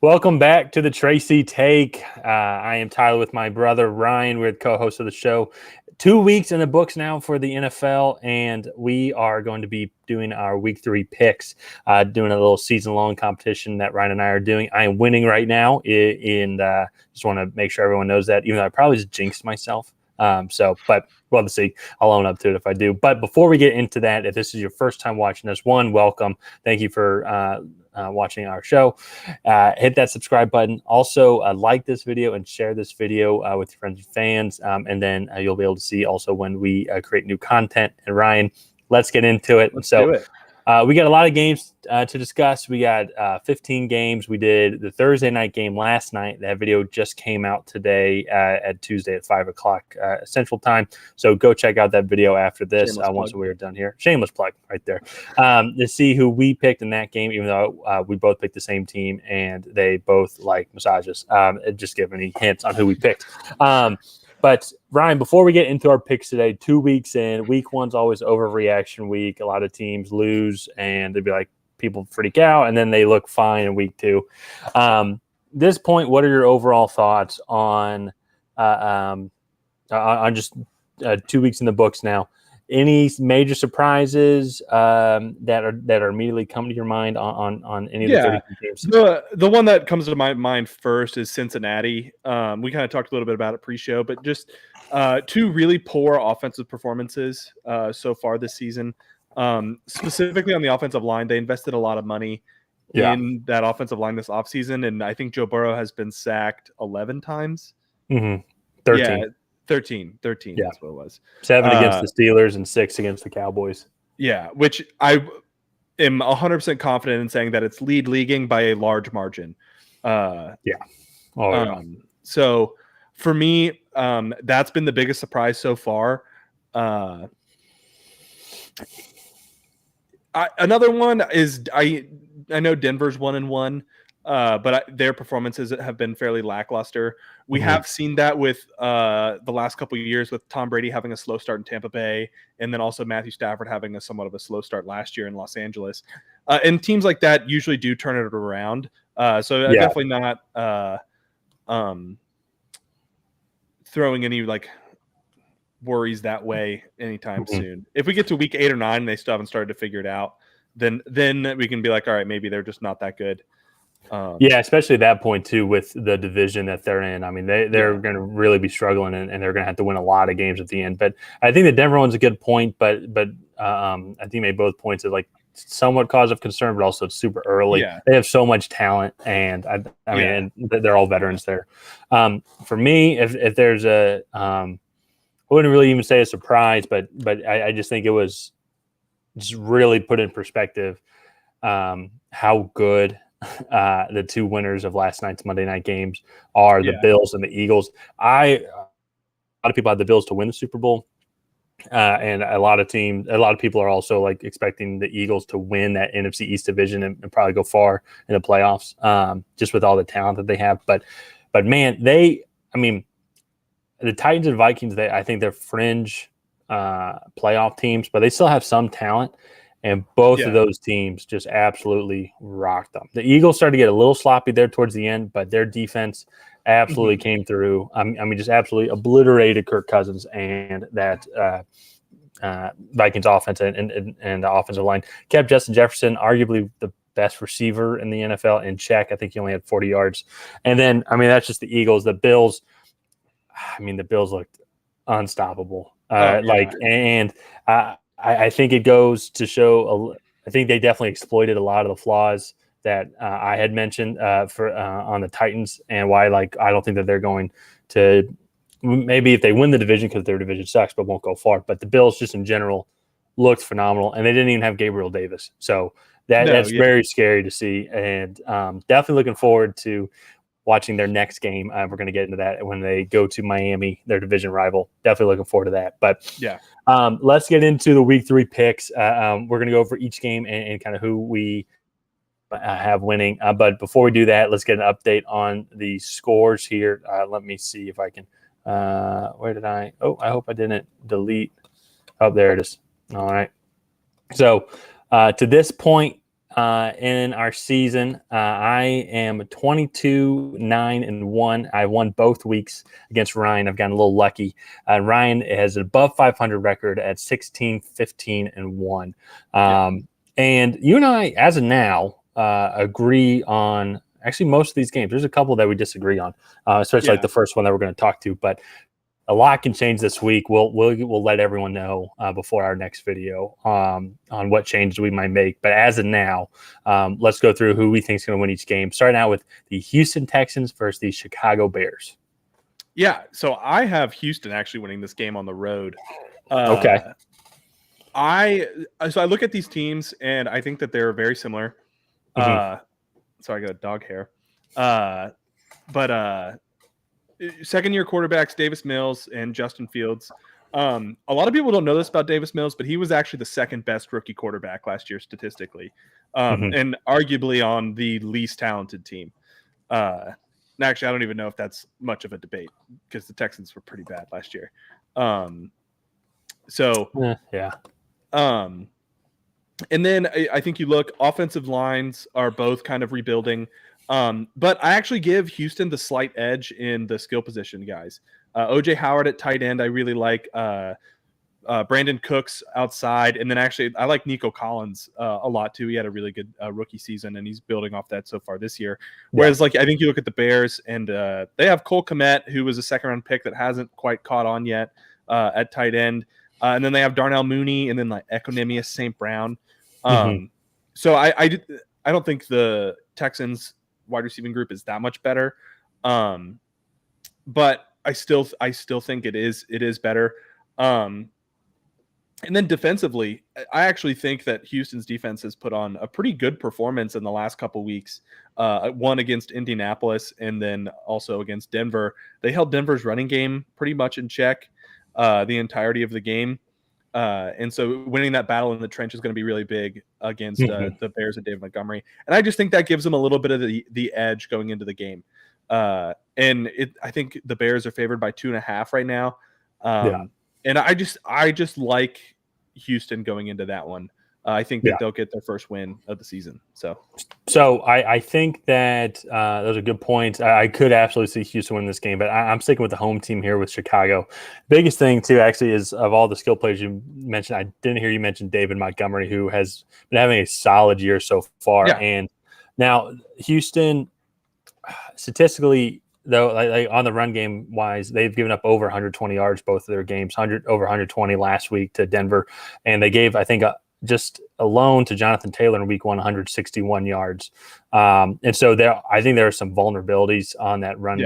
Welcome back to the Tracy Take. I am Tyler with my brother Ryan. We're the co-host of the show. 2 weeks in the books now for the NFL, and we are going to be doing our Week 3 picks, doing a little season-long competition that Ryan and I are doing. I am winning right now, and just want to make sure everyone knows that, even though I probably just jinxed myself. But we'll see. I'll own up to it if I do. But before we get into that, if this is your first time watching us, welcome. Thank you for watching our show. Hit that subscribe button. Also, like this video and share this video with your friends and fans. And then you'll be able to see also when we create new content. And Ryan, let's get into it. Let's do it. We got a lot of games to discuss. We got 15 games. We did the Thursday night game last night. That video just came out today at Tuesday at 5 o'clock Central Time. So go check out that video after this once we are done here. Shameless plug right there. To see who we picked in that game, even though we both picked the same team and they both like massages. Just give any hints on who we picked. But Ryan, before we get into our picks today, 2 weeks in, week one's always overreaction week. A lot of teams lose and they'd be like, people freak out, and then they look fine in week two. This point, what are your overall thoughts on just 2 weeks in the books now? Any major surprises that are immediately coming to your mind on any of the 32 games? The one that comes to my mind first is Cincinnati. We kind of talked a little bit about it pre-show, but just two really poor offensive performances so far this season. Specifically on the offensive line, they invested a lot of money in that offensive line this offseason, and I think Joe Burrow has been sacked 11 times. 13. Yeah, 13. Yeah. That's what it was. 7 against the Steelers and 6 against the Cowboys. Yeah, which I am 100% confident in saying that it's leaguing by a large margin. So for me, that's been the biggest surprise so far. Another one is I know Denver's 1-1. But their performances have been fairly lackluster. We have seen that with the last couple of years with Tom Brady having a slow start in Tampa Bay, and then also Matthew Stafford having somewhat of a slow start last year in Los Angeles. And teams like that usually do turn it around. Definitely not throwing any worries that way anytime soon. If we get to week 8 or 9 and they still haven't started to figure it out, then we can be like, all right, maybe they're just not that good. Especially at that point too, with the division that they're in. I mean, they're going to really be struggling, and they're going to have to win a lot of games at the end. But I think the Denver one's a good point. But I think they made both points of somewhat cause of concern, but also it's super early. Yeah. They have so much talent, and I mean, and they're all veterans there. For me, if there's I wouldn't really even say a surprise, but I just think it was just really put in perspective how good the two winners of last night's Monday night games are, the Bills and the Eagles. A lot of people had the Bills to win the Super Bowl, and a lot of people are also expecting the Eagles to win that NFC East division and probably go far in the playoffs, just with all the talent that they have. But man, the Titans and Vikings, I think they're fringe playoff teams, but they still have some talent. And both of those teams just absolutely rocked them. The Eagles started to get a little sloppy there towards the end, but their defense absolutely came through. Just absolutely obliterated Kirk Cousins and that Vikings offense and the offensive line. Kept Justin Jefferson, arguably the best receiver in the NFL, in check. I think he only had 40 yards. And then, that's just the Eagles. The Bills, the Bills looked unstoppable. I think it goes to show. I think they definitely exploited a lot of the flaws that I had mentioned on the Titans, and why I don't think that they're going to. Maybe if they win the division, because their division sucks, but won't go far. But the Bills, just in general, looked phenomenal, and they didn't even have Gabriel Davis, so that's very scary to see. And definitely looking forward to watching their next game. We're going to get into that when they go to Miami, their division rival. Definitely looking forward to that. But let's get into the week 3 picks. We're going to go over each game and kind of who we have winning. But before we do that, let's get an update on the scores here. Let me see if I can. Where did I? Oh, I hope I didn't delete. Oh, there it is. All right. So to this point, in our season. I am 22-9-1. I won both weeks against Ryan. I've gotten a little lucky. Ryan has an above 500 record at 16-15-1. And you and I, as of now, agree on actually most of these games. There's a couple that we disagree on, especially like the first one that we're going to talk to. But a lot can change this week. We'll let everyone know before our next video on what changes we might make. But as of now, let's go through who we think is going to win each game. Starting out with the Houston Texans versus the Chicago Bears. Yeah, so I have Houston actually winning this game on the road. Okay. I look at these teams and I think that they're very similar. Sorry, I got a dog hair. But second-year quarterbacks Davis Mills and Justin Fields. A lot of people don't know this about Davis Mills, but he was actually the second best rookie quarterback last year statistically, and arguably on the least talented team. Actually, I don't even know if that's much of a debate because the Texans were pretty bad last year. And then I think you look, offensive lines are both kind of rebuilding. But I actually give Houston the slight edge in the skill position guys. OJ Howard at tight end, I really like. Brandon Cooks outside, and then actually I like Nico Collins a lot too. He had a really good rookie season, and he's building off that so far this year. Whereas, like, I think you look at the Bears, and they have Cole Kmet, who was a second-round pick that hasn't quite caught on yet at tight end, and then they have Darnell Mooney, and then like Equanimous St. Brown. So I don't think the Texans wide receiving group is that much better, but I still think it is better. And then defensively, I actually think that Houston's defense has put on a pretty good performance in the last couple weeks. One against Indianapolis and then also against Denver. They held Denver's running game pretty much in check the entirety of the game. And so winning that battle in the trench is going to be really big against the Bears and David Montgomery. And I just think that gives them a little bit of the edge going into the game. I think the Bears are favored by 2.5 right now. And I just like Houston going into that one. I think that they'll get their first win of the season. So I think that those are good points. I could absolutely see Houston win this game, but I'm sticking with the home team here with Chicago. Biggest thing, too, actually, is of all the skill players you mentioned, I didn't hear you mention David Montgomery, who has been having a solid year so far. Yeah. And now Houston, statistically, though, like on the run game wise, they've given up over 120 yards both of their games, over 120 last week to Denver, and they gave, I think, just alone to Jonathan Taylor in week 1, 161 yards. And so I think there are some vulnerabilities on that run,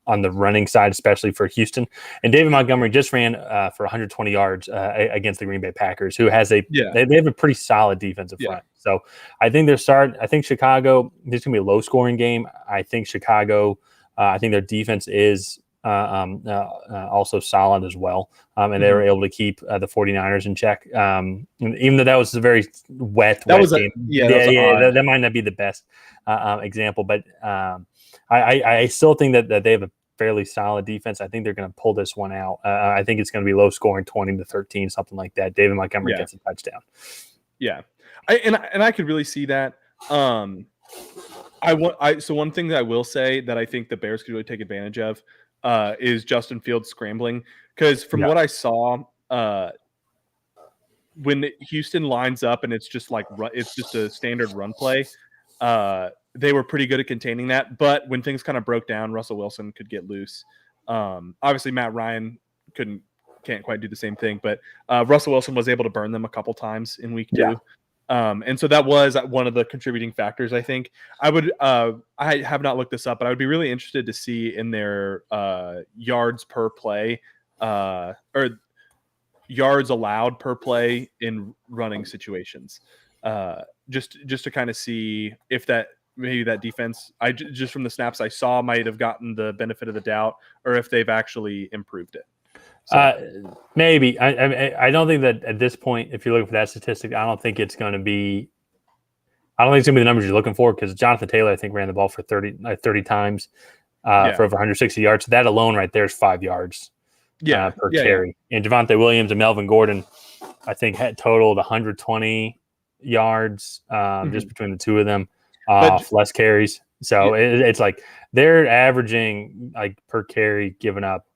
on the running side, especially for Houston. And David Montgomery just ran for 120 yards against the Green Bay Packers, who has they have a pretty solid defensive front. So I think I think Chicago, this is going to be a low scoring game. I think Chicago, I think their defense is also solid as well. And they were able to keep the 49ers in check. Even though that was a very wet game. That might not be the best example, but I still think that they have a fairly solid defense. I think they're going to pull this one out. I think it's going to be low scoring, 20-13, something like that. David Montgomery gets a touchdown. Yeah. I could really see that. So one thing that I will say that I think the Bears could really take advantage of is Justin Fields scrambling, because from what I saw, when Houston lines up and it's just a standard run play, they were pretty good at containing that. But when things kind of broke down, Russell Wilson could get loose. Obviously, Matt Ryan can't quite do the same thing, but Russell Wilson was able to burn them a couple times in week 2. And so that was one of the contributing factors. I think I have not looked this up, but I would be really interested to see in their yards per play or yards allowed per play in running situations. Just to kind of see if maybe that defense, just from the snaps I saw, might have gotten the benefit of the doubt, or if they've actually improved it. So. Maybe. I don't think that at this point, if you're looking for that statistic, I don't think it's going to be the numbers you're looking for, because Jonathan Taylor, I think, ran the ball for 30 times for over 160 yards. So that alone right there is 5 yards per carry. And Javonte Williams and Melvin Gordon, I think, had totaled 120 yards just between the two of them, But- less carries. So it's like they're averaging like per carry giving up,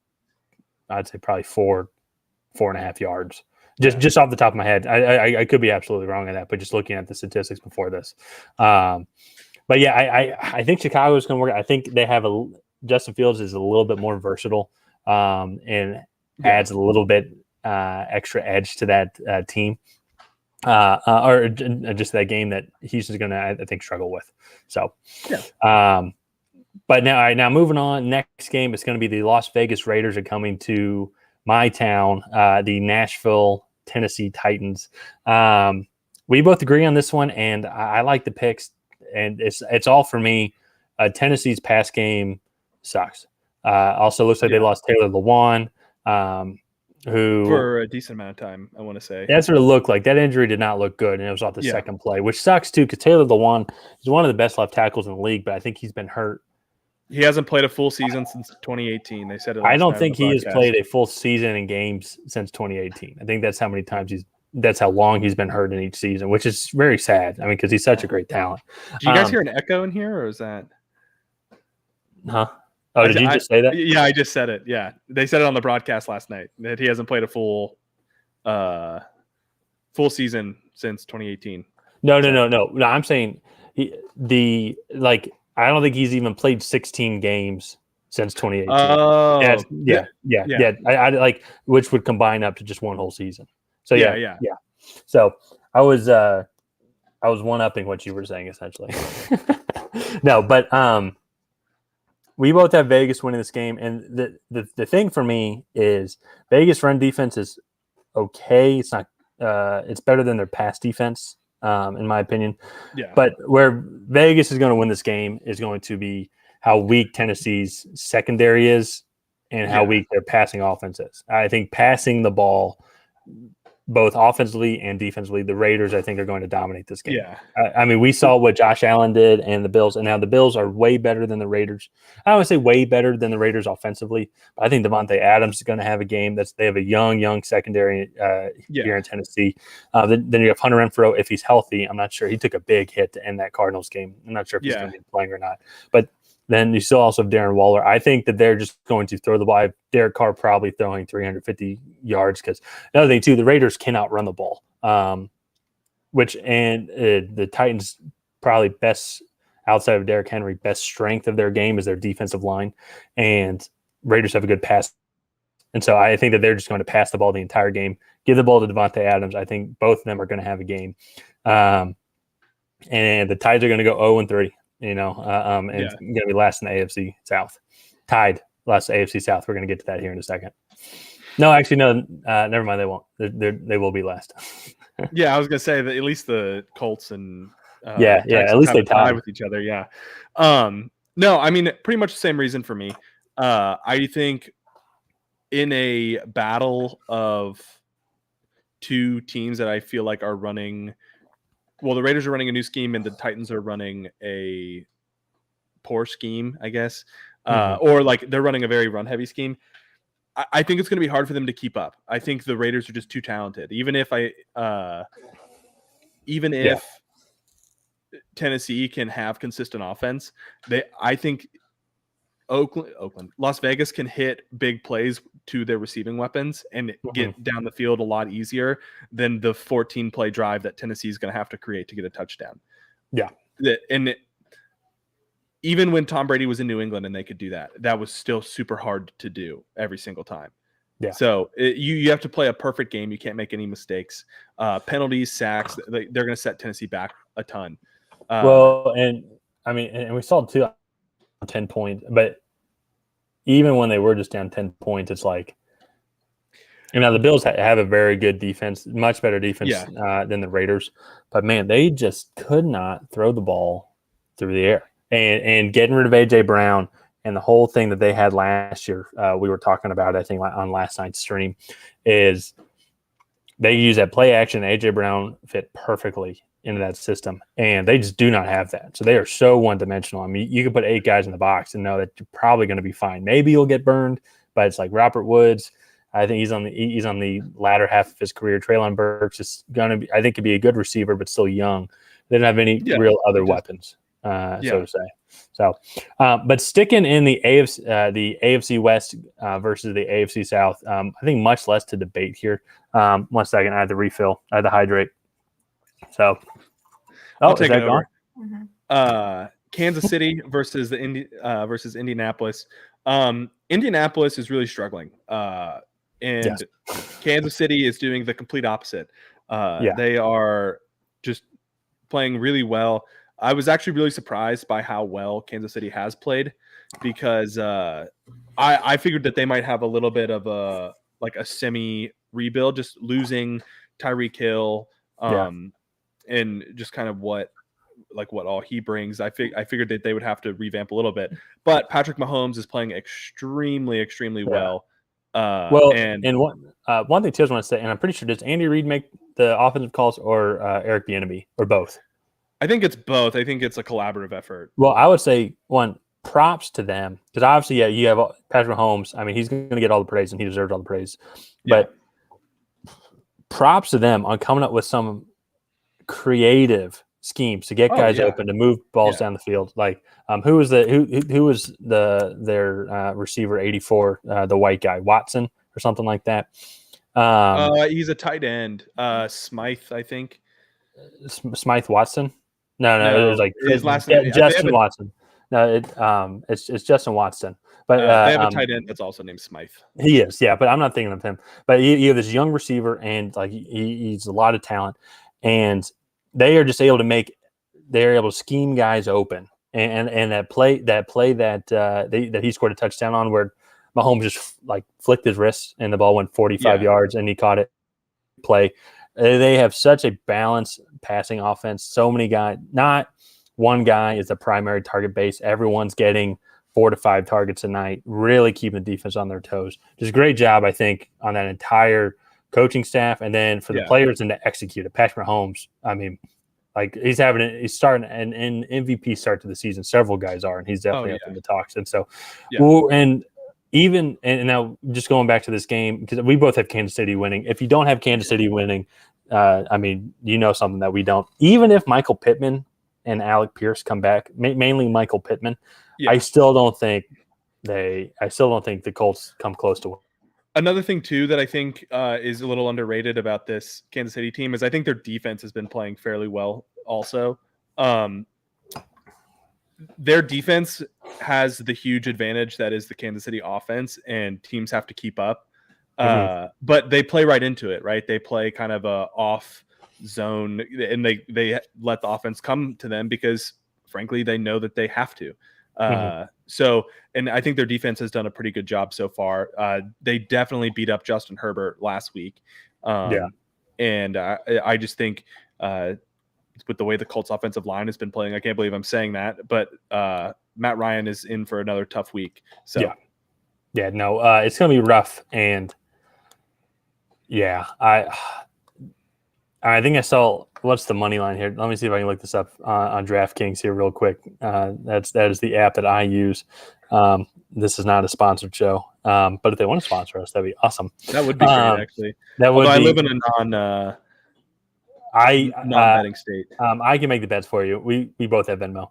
I'd say probably 4.5 yards. Just off the top of my head. I could be absolutely wrong on that, but just looking at the statistics before this. But yeah, I think Chicago is going to work. I think they have Justin Fields is a little bit more versatile and adds a little bit extra edge to that team. Or just that game that Houston's going to, I think, struggle with. So, but now moving on. Next game, it's going to be the Las Vegas Raiders are coming to my town, the Nashville, Tennessee Titans. We both agree on this one, and I like the picks, and it's all for me. Tennessee's pass game sucks. Also looks like they lost Taylor Lewan, who for a decent amount of time, I want to say. That's what it looked like. That injury did not look good, and it was off the second play, which sucks too, because Taylor Lewan is one of the best left tackles in the league, but I think he's been hurt. He hasn't played a full season since 2018. They said it. I don't think he has played a full season in games since 2018. I think that's how long he's been hurt in each season, which is very sad. I mean, because he's such a great talent. Do you guys hear an echo in here, or is that? Huh? Oh, did you just say that? Yeah, I just said it. Yeah, they said it on the broadcast last night that he hasn't played a full season since 2018. No. I'm saying I don't think he's even played 16 games since 2018. Oh, yeah. I like, which would combine up to just one whole season. So yeah. So I was one-upping what you were saying essentially. No, but we both have Vegas winning this game, and the thing for me is Vegas run defense is okay. It's not. It's better than their pass defense, in my opinion. Yeah. But where Vegas is going to win this game is going to be how weak Tennessee's secondary is and how weak their passing offense is. I think passing the ball, both offensively and defensively, the Raiders, I think, are going to dominate this game. Yeah. I mean, we saw what Josh Allen did and the Bills, and now the Bills are way better than the Raiders. I don't want to say way better than the Raiders offensively, but I think Devontae Adams is going to have a game. They have a young secondary here in Tennessee. Then you have Hunter Renfrow. If he's healthy, I'm not sure. He took a big hit to end that Cardinals game. I'm not sure if he's going to be playing or not. But then you still also have Darren Waller. I think that they're just going to throw the ball. Derek Carr probably throwing 350 yards because another thing too, the Raiders cannot run the ball. The Titans probably best outside of Derrick Henry, best strength of their game is their defensive line, and Raiders have a good pass. And so I think that they're just going to pass the ball the entire game, give the ball to Devontae Adams. I think both of them are going to have a game, and the Titans are going to go 0-3. It's going to be last in the AFC South. Tied last AFC South. We're going to get to that here in a second. No, actually, no. Never mind. They won't. They will be last. Yeah, I was going to say that at least the Colts and Texans at least they tie with each other. Yeah. No, I mean, pretty much the same reason for me. I think in a battle of two teams that I feel like are running. Well, the Raiders are running a new scheme, and the Titans are running a poor scheme, I guess, or like they're running a very run-heavy scheme. I think it's going to be hard for them to keep up. I think the Raiders are just too talented. Even if Tennessee can have consistent offense, I think Las Vegas can hit big plays to their receiving weapons and get down the field a lot easier than the 14-play drive that Tennessee is going to have to create to get a touchdown. Yeah. Even when Tom Brady was in New England and they could do that, that was still super hard to do every single time. Yeah. So you have to play a perfect game. You can't make any mistakes. Penalties, sacks, they're going to set Tennessee back a ton. And we saw too on 10 points, but even when they were just down 10 points, it's like, the Bills have a very good defense, much better defense than the Raiders, but man, they just could not throw the ball through the air. And getting rid of AJ Brown and the whole thing that they had last year, we were talking about, I think, on last night's stream, is they use that play action. AJ Brown fit perfectly into that system, and they just do not have that. So they are so one-dimensional. I mean, you can put 8 guys in the box and know that you're probably going to be fine. Maybe you'll get burned, but it's like Robert Woods, I think he's on the latter half of his career. Treylon Burks is going to be, I think, could be a good receiver, but still young. They didn't have any real other weapons, so to say. So, but sticking in the AFC West versus the AFC South, I think much less to debate here. 1 second, I had to refill. I had to hydrate. So, I'll take it over. Mm-hmm. Kansas City versus versus Indianapolis. Indianapolis is really struggling, and Kansas City is doing the complete opposite. They are just playing really well. I was actually really surprised by how well Kansas City has played, because I figured that they might have a little bit of a semi rebuild, just losing Tyreek Hill, and just kind of what all he brings. I figured that they would have to revamp a little bit, but Patrick Mahomes is playing extremely well. And one thing too, I want to say, and I'm pretty sure, does Andy Reid make the offensive calls or Eric Bieniemy, or both? I think it's both. I think it's a collaborative effort. Well, I would say props to them, because obviously, you have Patrick Mahomes. I mean, he's going to get all the praise, and he deserves all the praise. But props to them on coming up with some creative schemes to get guys open, to move balls down the field. Like, who was their receiver 84, the white guy, Watson or something like that? He's a tight end, Smythe, I think. Smythe Watson. No, it was like his last name, Justin Watson. No, it's Justin Watson. But they have a tight end that's also named Smythe. He is, but I'm not thinking of him. But you have this young receiver, and like he's a lot of talent, and they are just able to scheme guys open, and that play that he scored a touchdown on, where Mahomes just like flicked his wrist and the ball went 45 yards and he caught it. They have such a balanced passing offense. So many guys, not one guy is the primary target base. Everyone's getting 4 to 5 targets a night, really keeping the defense on their toes. Just a great job, I think, on that entire coaching staff. And then for the players and to execute it. Patrick Mahomes, I mean, like he's starting an MVP start to the season. Several guys are, and he's definitely up in the talks. And so, and now just going back to this game, because we both have Kansas City winning. If you don't have Kansas City winning, I mean, something that we don't. Even if Michael Pittman and Alec Pierce come back, mainly Michael Pittman, I still don't think the Colts come close to winning. Another thing too that I think is a little underrated about this Kansas City team is I think their defense has been playing fairly well also. Their defense has the huge advantage that is the Kansas City offense, and teams have to keep up. But they play right into it, right? They play kind of a off zone, and they let the offense come to them because, frankly, they know that they have to. So, and I think their defense has done a pretty good job so far. They definitely beat up Justin Herbert last week. And I just think with the way the Colts offensive line has been playing, I can't believe I'm saying that, but Matt Ryan is in for another tough week. So it's going to be rough. And I think I saw, what's the money line here? Let me see if I can look this up on DraftKings here real quick. That is the app that I use. This is not a sponsored show, but if they want to sponsor us, that'd be awesome. That would be great, actually. I live in a non-betting state. I can make the bets for you. We both have Venmo.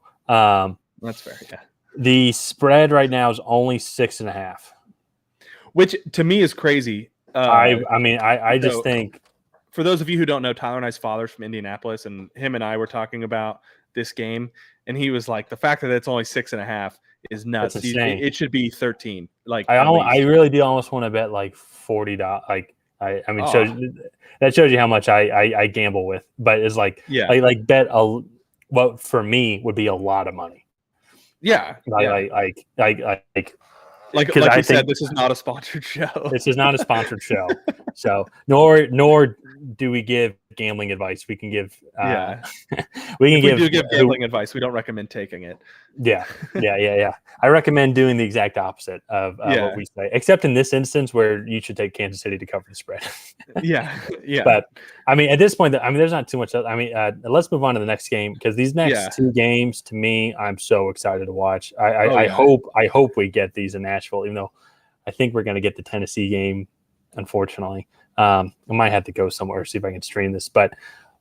That's fair. Yeah. The spread right now is only 6.5, which to me is crazy. I just think. For those of you who don't know, Tyler and I's father's from Indianapolis, and him and I were talking about this game, and he was like, the fact that it's only 6.5 is nuts. It should be 13. Like, I really do almost want to bet like $40. Like, that shows you how much I gamble with. But it's like, like bet what for me would be a lot of money. Yeah. Like you said, this is not a sponsored show. This is not a sponsored show. So nor do we give gambling advice. We can give we do give gambling advice. We don't recommend taking it. Yeah. I recommend doing the exact opposite of what we say, except in this instance where you should take Kansas City to cover the spread. Yeah. But I mean, at this point, there's not too much. I mean, let's move on to the next game, because these next two games, to me, I'm so excited to watch. I hope we get these in Nashville, even though I think we're going to get the Tennessee game unfortunately. I might have to go somewhere, see if I can stream this. But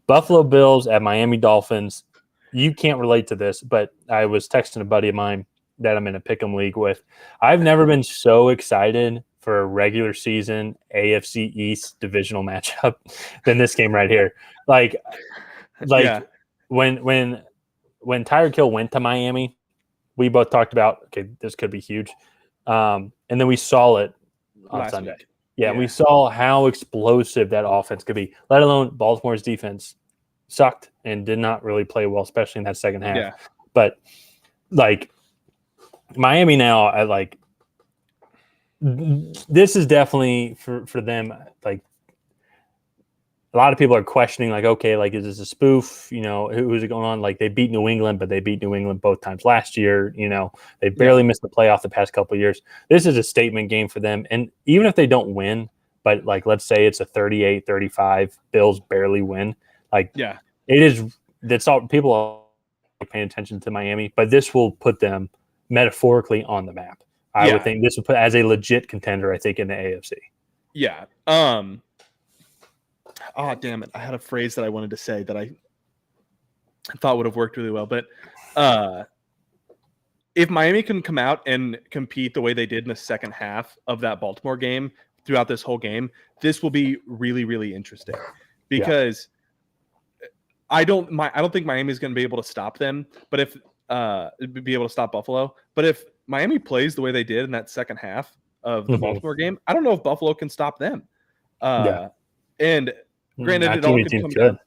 Buffalo Bills at Miami Dolphins. You can't relate to this, but I was texting a buddy of mine that I'm in a pick'em league with. I've never been so excited for a regular season AFC East divisional matchup than this game right here. Like Yeah. when Tyreek Hill went to Miami, we both talked about, okay, this could be huge. And then we saw it on Last Sunday. week. Yeah, we saw how explosive that offense could be, let alone Baltimore's defense sucked and did not really play well, especially in that second half. Yeah. But like Miami now, I like this is definitely for them. Like a lot of people are questioning, like, okay, like is this a spoof? You know, who's it going on? Like they beat New England, but they beat New England both times last year. You know, they barely missed the playoff the past couple of years. This is a statement game for them, and even if they don't win, but like let's say it's a 38-35, Bills barely win. Like it is. That's all people are paying attention to Miami, but this will put them metaphorically on the map. I would think this would put as a legit contender, I think, in the AFC. Yeah. Oh, damn it. I had a phrase that I wanted to say that I thought would have worked really well. But if Miami can come out and compete the way they did in the second half of that Baltimore game throughout this whole game, this will be really, really interesting. Because I don't think Miami is going to be able to stop them, but if be able to stop Buffalo. But if Miami plays the way they did in that second half of the Baltimore game, I don't know if Buffalo can stop them. And granted, it all could come down.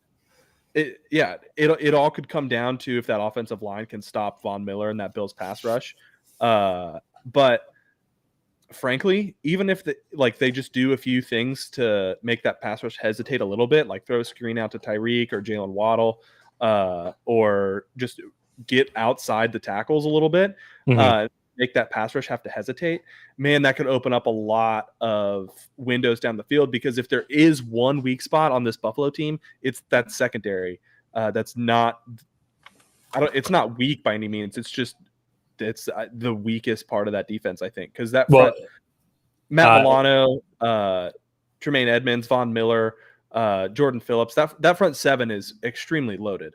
It all could come down to if that offensive line can stop Von Miller and that Bills pass rush. But frankly, even if they just do a few things to make that pass rush hesitate a little bit, like throw a screen out to Tyreek or Jalen Waddle, or just get outside the tackles a little bit, make that pass rush have to hesitate, man, that could open up a lot of windows down the field. Because if there is one weak spot on this Buffalo team, it's that secondary. It's not weak by any means. It's just the weakest part of that defense, I think, because that front, Matt Milano, Tremaine Edmonds, Von Miller, Jordan Phillips, that front seven is extremely loaded.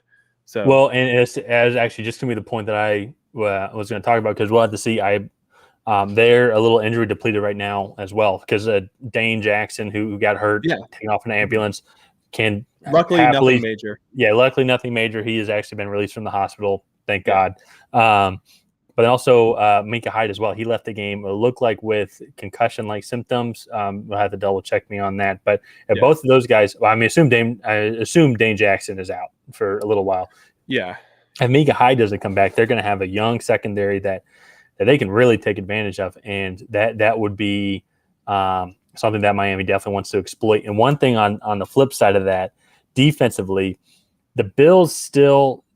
So and it's actually just going to be the point that I was going to talk about, because we'll have to see. They're a little injury depleted right now as well, because Dane Jackson, who got hurt, taken off in an ambulance, can nothing major. Yeah, luckily nothing major. He has actually been released from the hospital, thank God. But also Micah Hyde as well. He left the game, it looked like, with concussion-like symptoms. We'll have to double-check me on that. But both of those guys, I assume Dane Jackson is out for a little while. Yeah. If Micah Hyde doesn't come back, they're going to have a young secondary that they can really take advantage of, and that would be something that Miami definitely wants to exploit. And one thing on the flip side of that, defensively, the Bills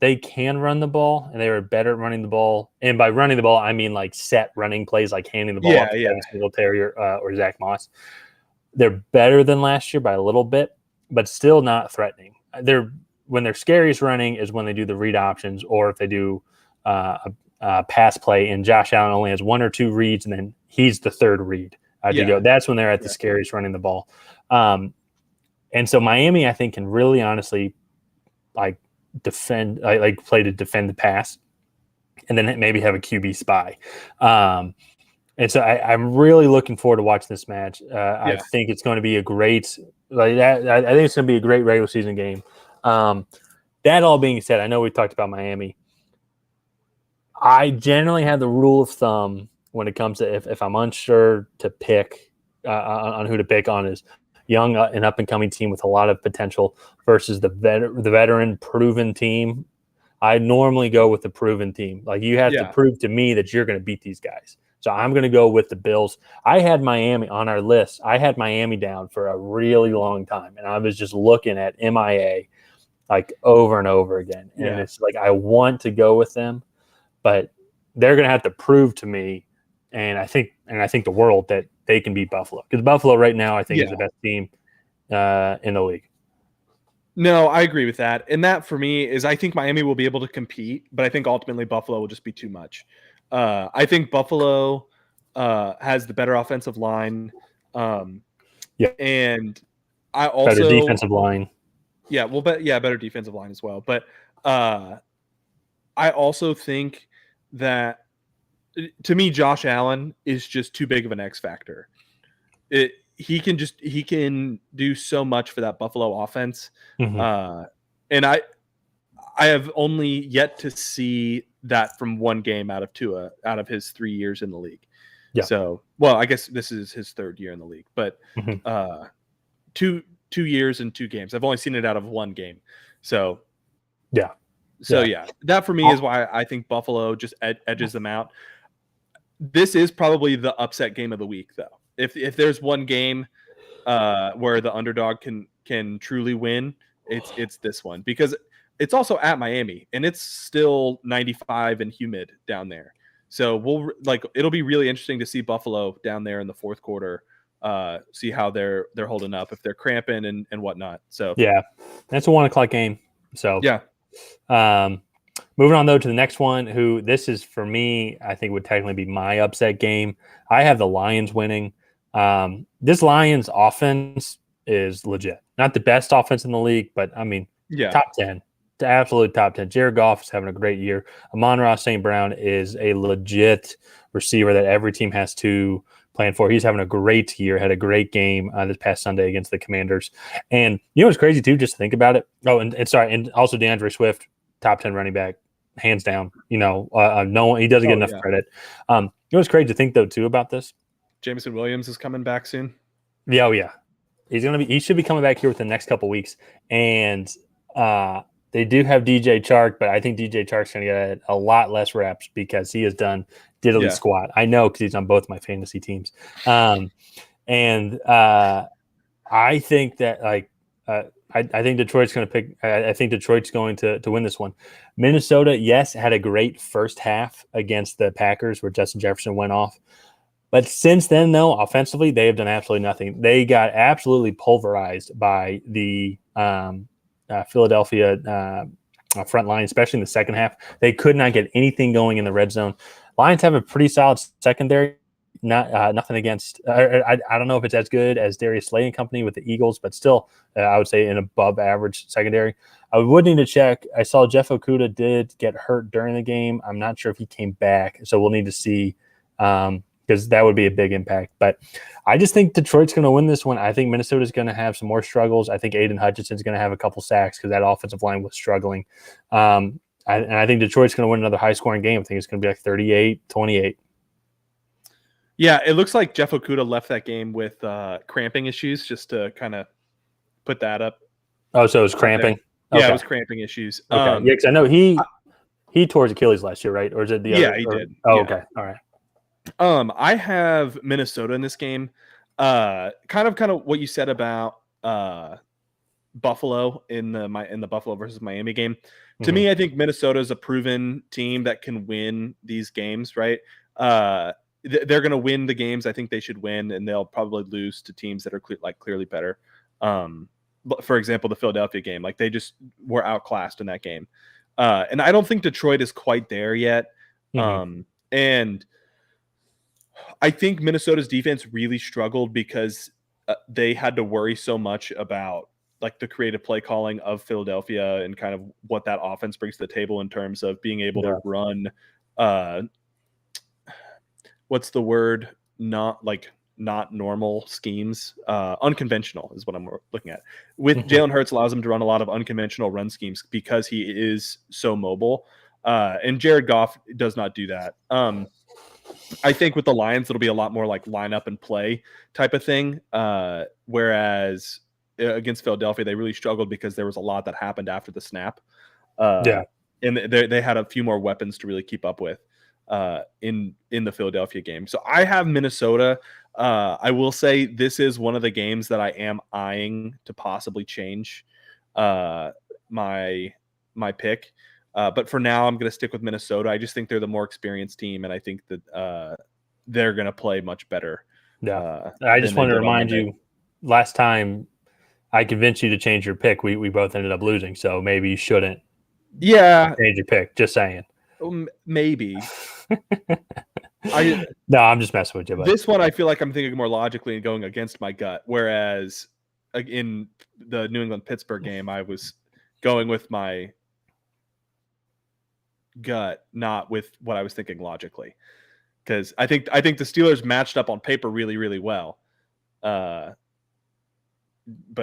they can run the ball, and they were better at running the ball. And by running the ball, I mean like set running plays, like handing the ball off to Devin Singletary or Zach Moss. They're better than last year by a little bit, but still not threatening. When their scariest running is when they do the read options, or if they do a pass play, and Josh Allen only has one or two reads, and then he's the third read to go. That's when they're at the scariest running the ball. And so Miami, I think, can really honestly play to defend the pass, and then maybe have a QB spy. And so I'm really looking forward to watching this match. I think it's going to be a great I think it's going to be a great regular season game. That all being said, I know we talked about Miami. I generally have the rule of thumb when it comes to if I'm unsure to pick on who to pick on is young and up-and-coming team with a lot of potential versus the veteran proven team. I normally go with the proven team. Like, you have to prove to me that you're going to beat these guys. So I'm going to go with the Bills. I had Miami on our list. I had Miami down for a really long time, and I was just looking at MIA like over and over again. And it's like, I want to go with them, but they're going to have to prove to me, and I think the world, that they can beat Buffalo. Because Buffalo right now, I think, is the best team in the league. No, I agree with that. And that, for me, is I think Miami will be able to compete, but I think ultimately Buffalo will just be too much. I think Buffalo has the better offensive line. And I better also defensive line. Yeah, well, but better defensive line as well. But I also think that to me, Josh Allen is just too big of an X factor. He can do so much for that Buffalo offense, and I have only yet to see that from one game out of Tua out of his 3 years in the league. Yeah. So, well, I guess this is his third year in the league, but 2 years and 2 games. I've only seen it out of one game. So yeah, that for me is why I think Buffalo just edges them out. This is probably the upset game of the week, though. If there's one game where the underdog can truly win, it's this one, because it's also at Miami and it's still 95 and humid down there. So it'll be really interesting to see Buffalo down there in the fourth quarter. See how they're holding up, if they're cramping and whatnot. So yeah, that's a 1 o'clock game. So yeah. Moving on though to the next one, who this is for me, I think would technically be my upset game. I have the Lions winning. This Lions offense is legit. Not the best offense in the league, but I mean, top 10, absolute top 10. Jared Goff is having a great year. Amon-Ra St. Brown is a legit receiver that every team has to plan for. He's having a great year, had a great game this past Sunday against the Commanders. And you know what's crazy too, just to think about it. Oh, and also DeAndre Swift, top 10 running back, hands down. You know, no one, he doesn't get enough credit. You know what's crazy to think though too about this? Jameson Williams is coming back soon. Yeah, oh yeah. He should be coming back here within the next couple weeks. And they do have DJ Chark, but I think DJ Chark's going to get a lot less reps because he has done diddly squat. I know because he's on both my fantasy teams. I think that I think Detroit's going to pick. I think Detroit's going to win this one. Minnesota, yes, had a great first half against the Packers where Justin Jefferson went off. But since then, though, offensively, they have done absolutely nothing. They got absolutely pulverized by the Philadelphia front line, especially in the second half. They could not get anything going in the red zone. Lions have a pretty solid secondary. Nothing against. I don't know if it's as good as Darius Slay and company with the Eagles, but still, I would say an above average secondary. I would need to check. I saw Jeff Okudah did get hurt during the game. I'm not sure if he came back, so we'll need to see. Because that would be a big impact. But I just think Detroit's going to win this one. I think Minnesota's going to have some more struggles. I think Aiden Hutchinson's going to have a couple sacks because that offensive line was struggling. And I think Detroit's going to win another high-scoring game. I think it's going to be like 38-28. Yeah, it looks like Jeff Okudah left that game with cramping issues, just to kind of put that up. Oh, so it was cramping? Yeah, it was cramping issues. Okay. Yeah, because I know he tore his Achilles last year, right? Or is it the other? Yeah, he did. Oh, yeah. Okay. All right. I have Minnesota in this game. Kind of what you said about Buffalo in the Buffalo versus Miami game. To me, I think Minnesota is a proven team that can win these games, right? They're going to win the games I think they should win, and they'll probably lose to teams that are clearly better. For example, the Philadelphia game, like they just were outclassed in that game. And I don't think Detroit is quite there yet. And I think Minnesota's defense really struggled because they had to worry so much about like the creative play calling of Philadelphia and kind of what that offense brings to the table in terms of being able to run. What's the word? Not normal schemes. Unconventional is what I'm looking at. With Jalen Hurts allows him to run a lot of unconventional run schemes because he is so mobile. And Jared Goff does not do that. I think with the Lions, it'll be a lot more like line up and play type of thing. Whereas against Philadelphia, they really struggled because there was a lot that happened after the snap. And they had a few more weapons to really keep up with in the Philadelphia game. So I have Minnesota. I will say this is one of the games that I am eyeing to possibly change my pick. But for now, I'm going to stick with Minnesota. I just think they're the more experienced team, and I think that they're going to play much better. Yeah, I just want to remind you, last time I convinced you to change your pick, we both ended up losing, so maybe you shouldn't change your pick. Just saying. Maybe. No, I'm just messing with you. But this one, I feel like I'm thinking more logically and going against my gut. Whereas in the New England-Pittsburgh game, I was going with my gut, not with what I was thinking logically. Because I think the Steelers matched up on paper really, really well. But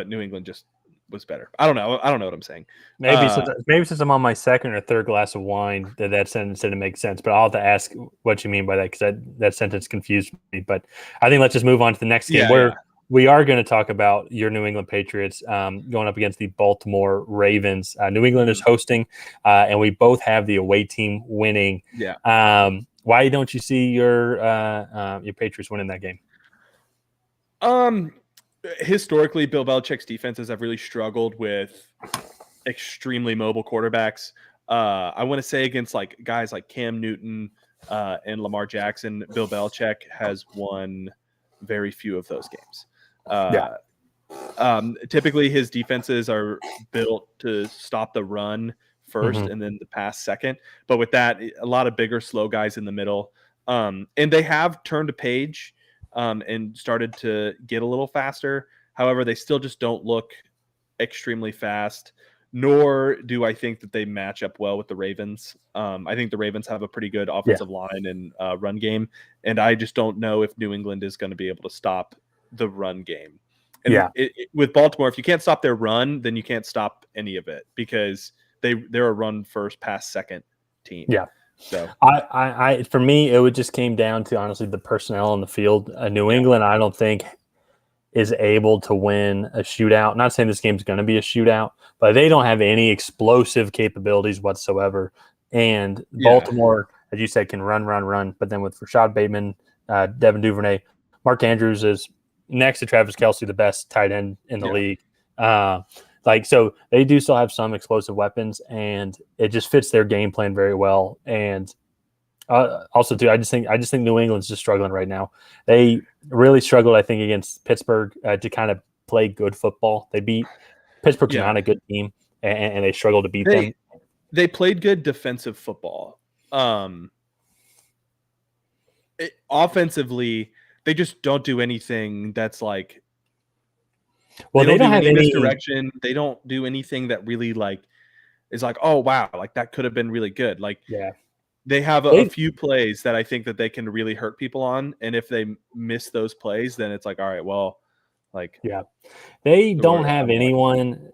New England just was better. I don't know what I'm saying. maybe since I'm on my second or third glass of wine, that sentence didn't make sense. But I'll have to ask what you mean by that, because that sentence confused me. But I think let's just move on to the next game where we are going to talk about your New England Patriots going up against the Baltimore Ravens. New England is hosting, and we both have the away team winning. Yeah. Why don't you see your Patriots winning that game? Historically, Bill Belichick's defenses have really struggled with extremely mobile quarterbacks. I want to say against like guys like Cam Newton and Lamar Jackson, Bill Belichick has won very few of those games. Typically, his defenses are built to stop the run first and then the pass second. But with that, a lot of bigger, slow guys in the middle. And they have turned a page and started to get a little faster. However, they still just don't look extremely fast, nor do I think that they match up well with the Ravens. I think the Ravens have a pretty good offensive line and run game, and I just don't know if New England is going to be able to stop the run game. And with Baltimore, if you can't stop their run, then you can't stop any of it, because they're a run first, pass second team. Yeah. So I for me, it would just came down to honestly the personnel on the field. New England, I don't think is able to win a shootout. Not saying this game's going to be a shootout, but they don't have any explosive capabilities whatsoever. And Baltimore, as you said, can run. But then with Rashad Bateman, Devin Duvernay, Mark Andrews is next to Travis Kelce, the best tight end in the league. So they do still have some explosive weapons, and it just fits their game plan very well. And also, too, I just think New England's just struggling right now. They really struggled, I think, against Pittsburgh to kind of play good football. They beat Pittsburgh's not a good team, and they struggled to beat them. They played good defensive football. Offensively, they just don't do anything that's like. Well, they don't have any misdirection. They don't do anything that really like is like, oh wow, like that could have been really good. Like, they have a few plays that I think that they can really hurt people on, and if they miss those plays, then it's like, all right, well, like they don't have anyone.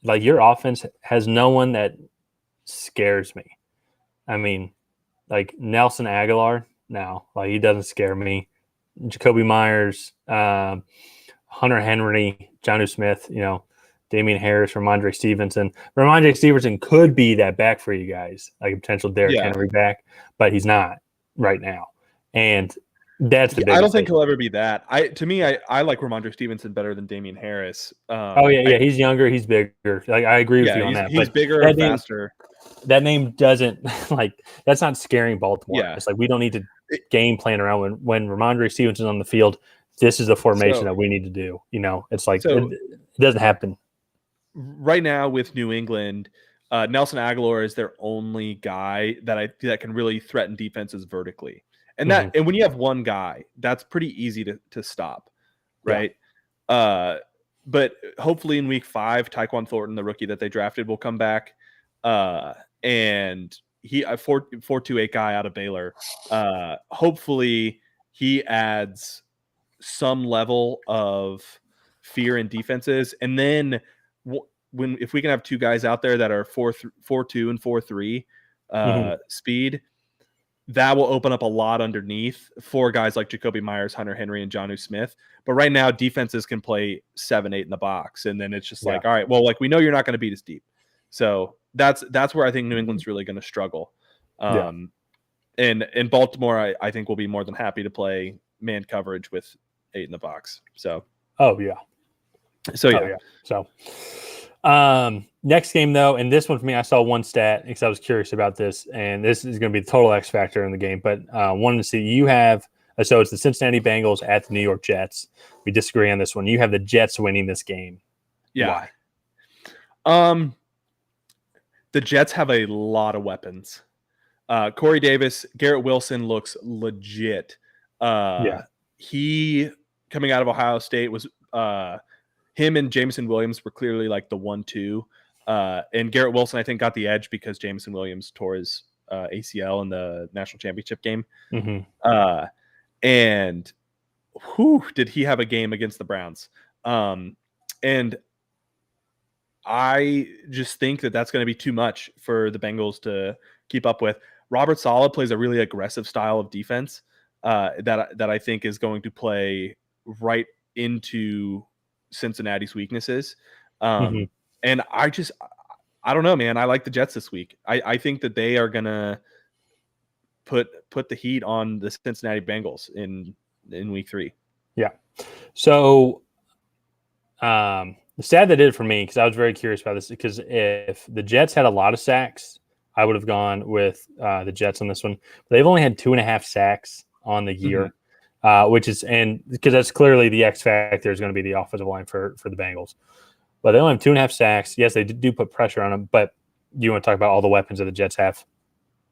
Like, your offense has no one that scares me. I mean, like Nelson Aguilar, now, like, he doesn't scare me. Jacoby Myers, Hunter Henry, Jonnu Smith, Damian Harris, Ramondre Stevenson. Ramondre Stevenson could be that back for you guys, like a potential Derrick Henry back, but he's not right now. And that's the biggest I don't think thing. He'll ever be that. To me, I like Ramondre Stevenson better than Damian Harris. He's younger, he's bigger. Like, I agree with you on that. He's bigger and faster. That name doesn't that's not scaring Baltimore. It's like, we don't need to game plan around when Ramondre Stevenson's on the field. This is the formation that we need to do. It's like it doesn't happen. Right now with New England, Nelson Aguilar is their only guy that can really threaten defenses vertically. And and when you have one guy, that's pretty easy to stop, right? But hopefully in week 5, Tyquan Thornton, the rookie that they drafted, will come back. And he a 4.28 guy out of Baylor. Hopefully he adds some level of fear in defenses, and then if we can have 2 guys out there that are 4.2 and 4.3 speed, that will open up a lot underneath for guys like Jacoby Myers, Hunter Henry, and Jonnu Smith. But right now, defenses can play 7-8 in the box, and then it's just like, all right, well, like, we know you're not going to beat us deep. So that's where I think New England's really going to struggle. And Baltimore, I think, will be more than happy to play man coverage with 8 in the box. So next game, though, and this one for me, I saw one stat because I was curious about this, and this is going to be the total X factor in the game. But wanted to see, you have so it's the Cincinnati Bengals at the New York Jets. We disagree on this one. You have the Jets winning this game. Yeah. Why? The Jets have a lot of weapons. Corey Davis, Garrett Wilson looks legit. He coming out of Ohio State was him and Jameson Williams were clearly like the 1-2. And Garrett Wilson, I think, got the edge because Jameson Williams tore his ACL in the national championship game. Mm-hmm. And did he have a game against the Browns? And I just think that that's going to be too much for the Bengals to keep up with. Robert Saleh plays a really aggressive style of defense that I think is going to play right into Cincinnati's weaknesses. Mm-hmm. And I don't know, man. I like the Jets this week. I think that they are going to put the heat on the Cincinnati Bengals in week 3. Yeah. So the stat that did it for me, because I was very curious about this, because if the Jets had a lot of sacks, I would have gone with the Jets on this one. But they've only had 2.5 sacks on the year, which is, and because that's clearly the X factor is going to be the offensive line for the Bengals. But they only have 2.5 sacks. Yes, they do put pressure on them, but you want to talk about all the weapons that the Jets have.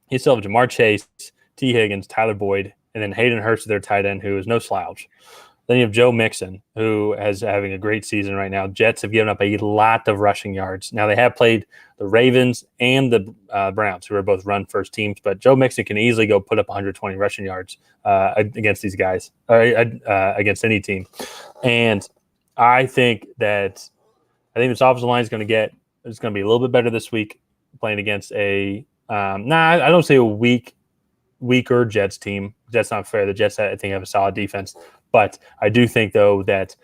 You still have Jamar Chase, T. Higgins, Tyler Boyd, and then Hayden Hurst, their tight end, who is no slouch. Then you have Joe Mixon, who is having a great season right now. Jets have given up a lot of rushing yards. Now, they have played the Ravens and the Browns, who are both run-first teams, but Joe Mixon can easily go put up 120 rushing yards against these guys, or against any team. And I think this offensive line is going to be a little bit better this week, playing against I don't say a weaker Jets team. That's not fair. The Jets, I think, have a solid defense. But I do think, though, that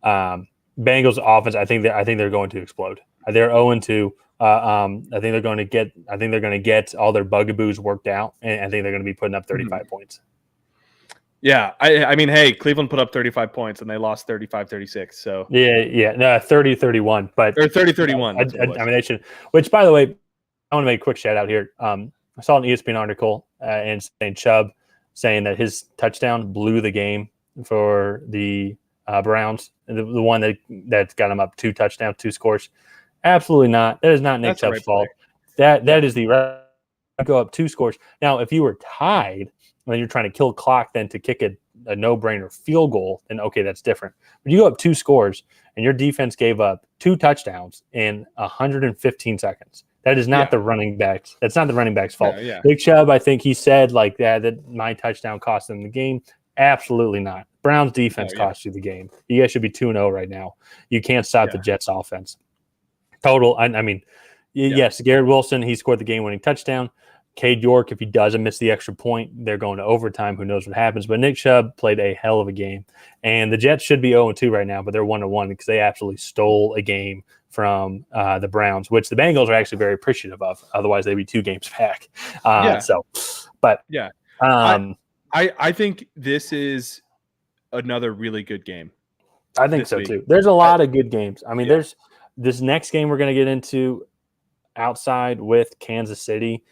Bengals offense, I think they're going to explode. They're 0-2. I think they're going to get all their bugaboos worked out, and I think they're going to be putting up 35 points. Yeah, I mean, hey, Cleveland put up 35 points and they lost 35-36. So no, 30-31, but or 30-31. I mean, they should. Which, by the way, I want to make a quick shout out here. I saw an ESPN article and saying Chubb saying that his touchdown blew the game for the Browns, the one that's got him up 2 touchdowns, 2 scores. Absolutely not. That is not Nick Chubb's fault. That is the right. Go up 2 scores. Now, if you were tied and you're trying to kill clock, then to kick a no-brainer field goal, then okay, that's different. But you go up 2 scores and your defense gave up 2 touchdowns in 115 seconds. That is not the running backs. That's not the running back's fault. Nick Chubb, I think he said like that my touchdown cost them the game. Absolutely not. Browns defense cost you the game. You guys should be 2-0 right now. You can't stop the Jets offense. Total. I mean, yes, Garrett Wilson, he scored the game-winning touchdown. Cade York, if he doesn't miss the extra point, they're going to overtime. Who knows what happens? But Nick Chubb played a hell of a game. And the Jets should be 0-2 right now, but they're 1-1 because they absolutely stole a game from the Browns, which the Bengals are actually very appreciative of. Otherwise, they'd be 2 games back. I think this is another really good game. I think so, too. There's a lot of good games. I mean, there's this next game we're going to get into outside with Kansas City.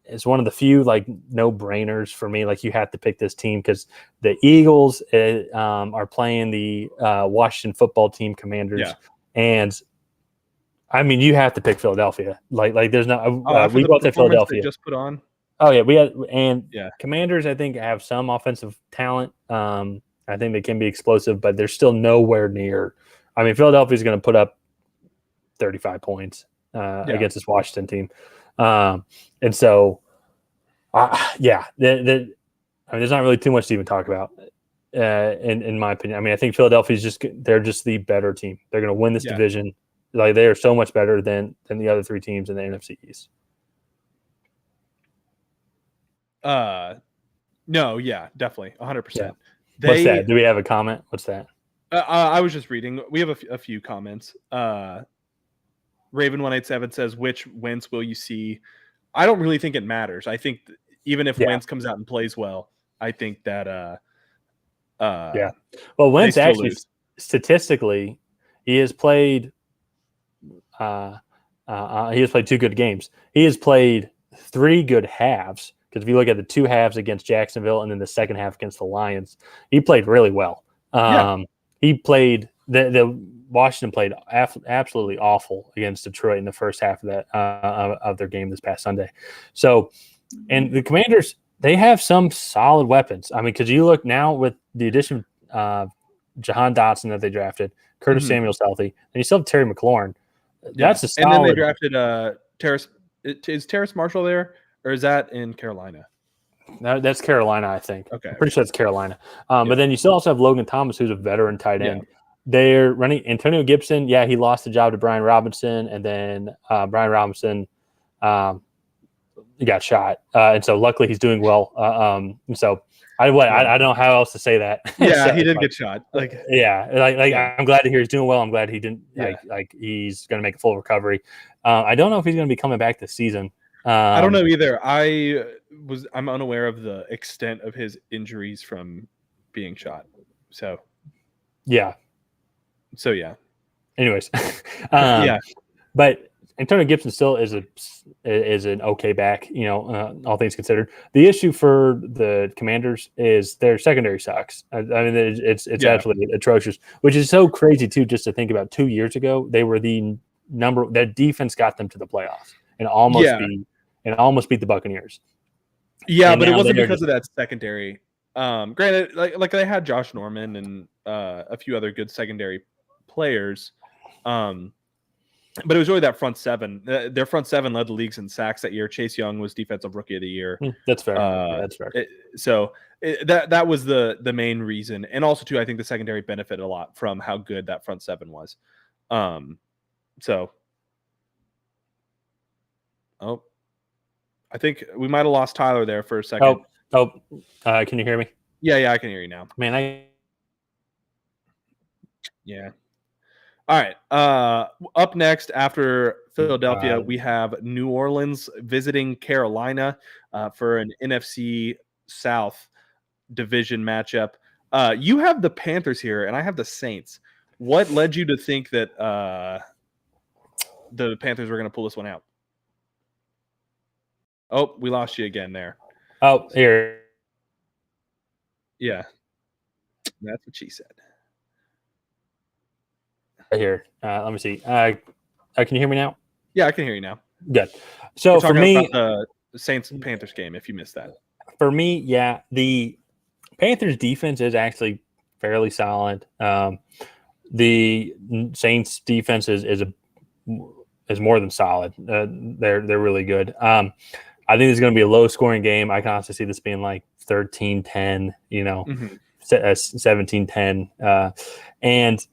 It's one of the few like no-brainers for me. Like you have to pick this team because the Eagles are playing the Washington football team Commanders, and I mean you have to pick Philadelphia. Like there's no we both have Philadelphia. They just put on. Oh yeah, Commanders I think have some offensive talent. I think they can be explosive, but they're still nowhere near. I mean Philadelphia is going to put up 35 points against this Washington team. And so, there's not really too much to even talk about, in my opinion. I mean, I think Philadelphia's they're just the better team. They're going to win this division. Like they are so much better than the other 3 teams in the NFC East. No, yeah, definitely 100%. Yeah. What's that? Do we have a comment? What's that? I was just reading. We have a few comments. Raven187 says, which Wentz will you see? I don't really think it matters. I think even if Wentz comes out and plays well, I think that well, Wentz actually statistically he has played 2 good games. He has played 3 good halves because if you look at the 2 halves against Jacksonville and then the second half against the Lions, he played really well. He played the Washington played absolutely awful against Detroit in the first half of that of their game this past Sunday. So And the Commanders, they have some solid weapons. I mean, because you look now with the addition of Jahan Dotson that they drafted, Curtis Samuel's healthy, and you still have Terry McLaurin. That's a solid. And then they drafted Terrace. Is Terrace Marshall there, or is that in Carolina? No, that's Carolina, I think. Okay. I'm pretty sure it's Carolina. But then you still also have Logan Thomas, who's a veteran tight end. They're running Antonio Gibson. Yeah, he lost the job to Brian Robinson, and then Brian Robinson he got shot. And so luckily he's doing well. So I don't know how else to say that. Yeah, so, he did get shot. I'm glad to hear he's doing well. I'm glad he didn't like he's going to make a full recovery. I don't know if he's going to be coming back this season. I don't know either. I'm unaware of the extent of his injuries from being shot. So yeah. Anyways, but Antonio Gibson still is an okay back, all things considered. The issue for the Commanders is their secondary sucks. I mean, it's absolutely atrocious, which is so crazy too. Just to think about, 2 years ago, they were their defense got them to the playoffs and almost beat the Buccaneers. Yeah, but it wasn't because of that secondary. Granted, like they had Josh Norman and a few other good secondary players. But it was really that front seven. Their front seven led the leagues in sacks that year. Chase Young was Defensive Rookie of the Year. That's fair. That's fair. That was the main reason, and also too, I think the secondary benefited a lot from how good that front seven was. I think we might have lost Tyler there for a second. Can you hear me? Yeah, I can hear you now. Man, Yeah. All right. Up next after Philadelphia, we have New Orleans visiting Carolina for an NFC South division matchup. You have the Panthers here, and I have the Saints. What led you to think that the Panthers were going to pull this one out? Oh, we lost you again there. Oh, here. Yeah. That's what she said. Right here. Let me see. Can you hear me now? Yeah, I can hear you now. Good. So for me, about the Saints and Panthers game, if you missed that. For me, yeah, the Panthers defense is actually fairly solid. The Saints defense is more than solid. They're really good. I think it's going to be a low scoring game. I can also see this being like 13-10, 17-10. And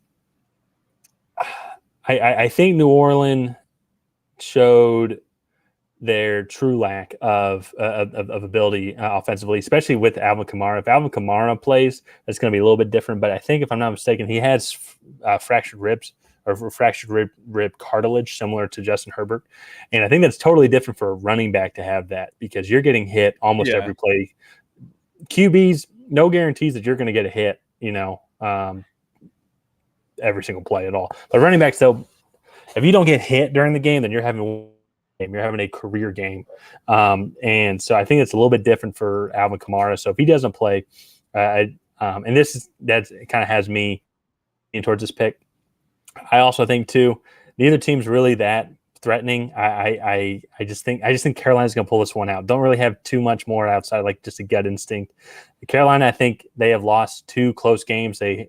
I think New Orleans showed their true lack of ability offensively, especially with Alvin Kamara. If Alvin Kamara plays, it's going to be a little bit different. But I think, if I'm not mistaken, he has fractured ribs or fractured rib cartilage, similar to Justin Herbert. And I think that's totally different for a running back to have that, because you're getting hit almost every play. QBs, no guarantees that you're going to get a hit, every single play at all. But running backs, though, if you don't get hit during the game, then you're having a career game. And so I think it's a little bit different for Alvin Kamara. So if he doesn't play, and that kind of has me in towards this pick. I also think too, neither team's really that threatening. I just think Carolina's going to pull this one out. Don't really have too much more outside, like just a gut instinct. Carolina, I think they have lost 2 close games. They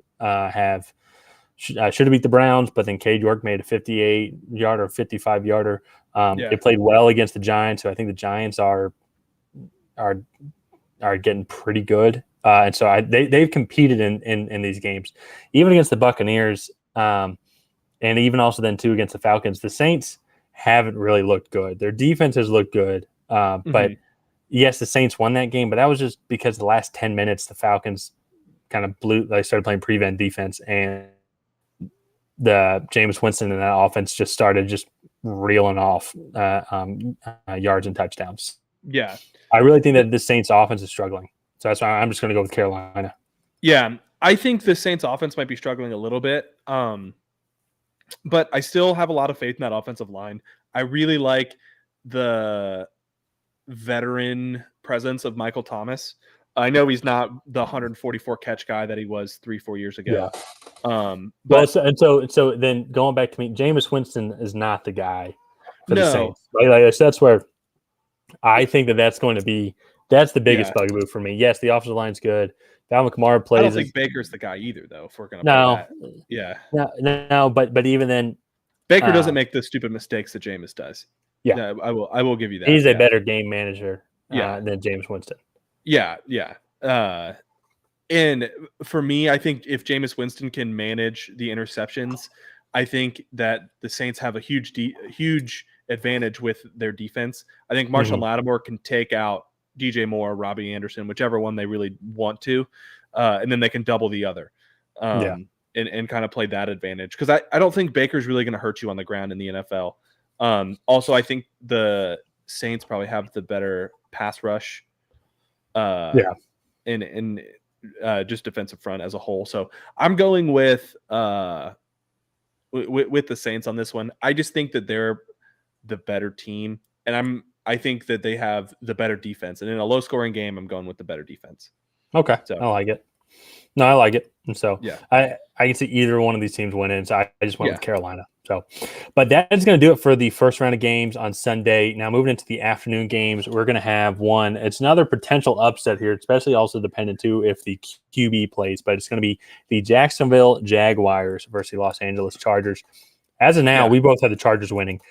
should have beat the Browns, but then Cade York made a 58-yarder, 55-yarder. They played well against the Giants, so I think the Giants are getting pretty good. And so they've competed in these games, even against the Buccaneers, and even also then too against the Falcons. The Saints haven't really looked good. Their defense has looked good, but yes, the Saints won that game, but that was just because the last 10 minutes the Falcons kind of they started playing prevent defense, and the Jameis Winston and that offense just started reeling off yards and touchdowns. Yeah. I really think that the Saints offense is struggling. So that's why I'm just going to go with Carolina. Yeah. I think the Saints offense might be struggling a little bit. But I still have a lot of faith in that offensive line. I really like the veteran presence of Michael Thomas. I know he's not the 144 catch guy that he was 3-4 years ago. Yeah. So then going back to me, Jameis Winston is not the guy for the Saints. Right? That's where I think that's going to be that's the biggest bugaboo for me. Yes, the offensive line's good. Alvin Kamara plays. I don't think Baker's the guy either, though. If we're going to no, play that, yeah, no, but even then, Baker doesn't make the stupid mistakes that Jameis does. Yeah, no, I will give you that. He's a better game manager than Jameis Winston. Yeah. And for me, I think if Jameis Winston can manage the interceptions, I think that the Saints have a huge advantage with their defense. I think Marshall Lattimore can take out DJ Moore, Robbie Anderson, whichever one they really want to, and then they can double the other. And kind of play that advantage. Because I don't think Baker's really going to hurt you on the ground in the NFL. Also, I think the Saints probably have the better pass rush. And just defensive front as a whole. So I'm going with the Saints on this one. I just think that they're the better team, and I think that they have the better defense. And in a low scoring game, I'm going with the better defense. Okay, so I like it. No, I like it. And so yeah, I can see either one of these teams winning. So I just went with Carolina. So, but that's going to do it for the first round of games on Sunday. Now moving into the afternoon games, we're going to have one. It's another potential upset here, especially also dependent too if the QB plays. But it's going to be the Jacksonville Jaguars versus the Los Angeles Chargers. As of now, we both have the Chargers winning.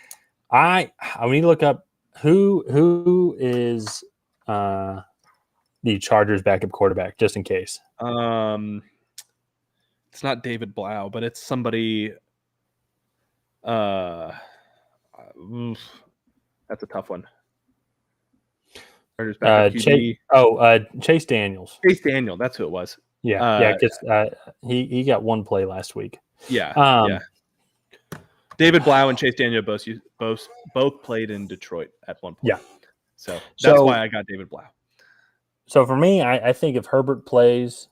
I need to look up who is the Chargers backup quarterback, just in case. It's not David Blau, but it's somebody. That's a tough one. Chase Daniels. Chase Daniel, that's who it was. Because he got one play last week. David Blau and Chase Daniel both played in Detroit at one point. Yeah, so that's why I got David Blau. So for me, I think if Herbert plays,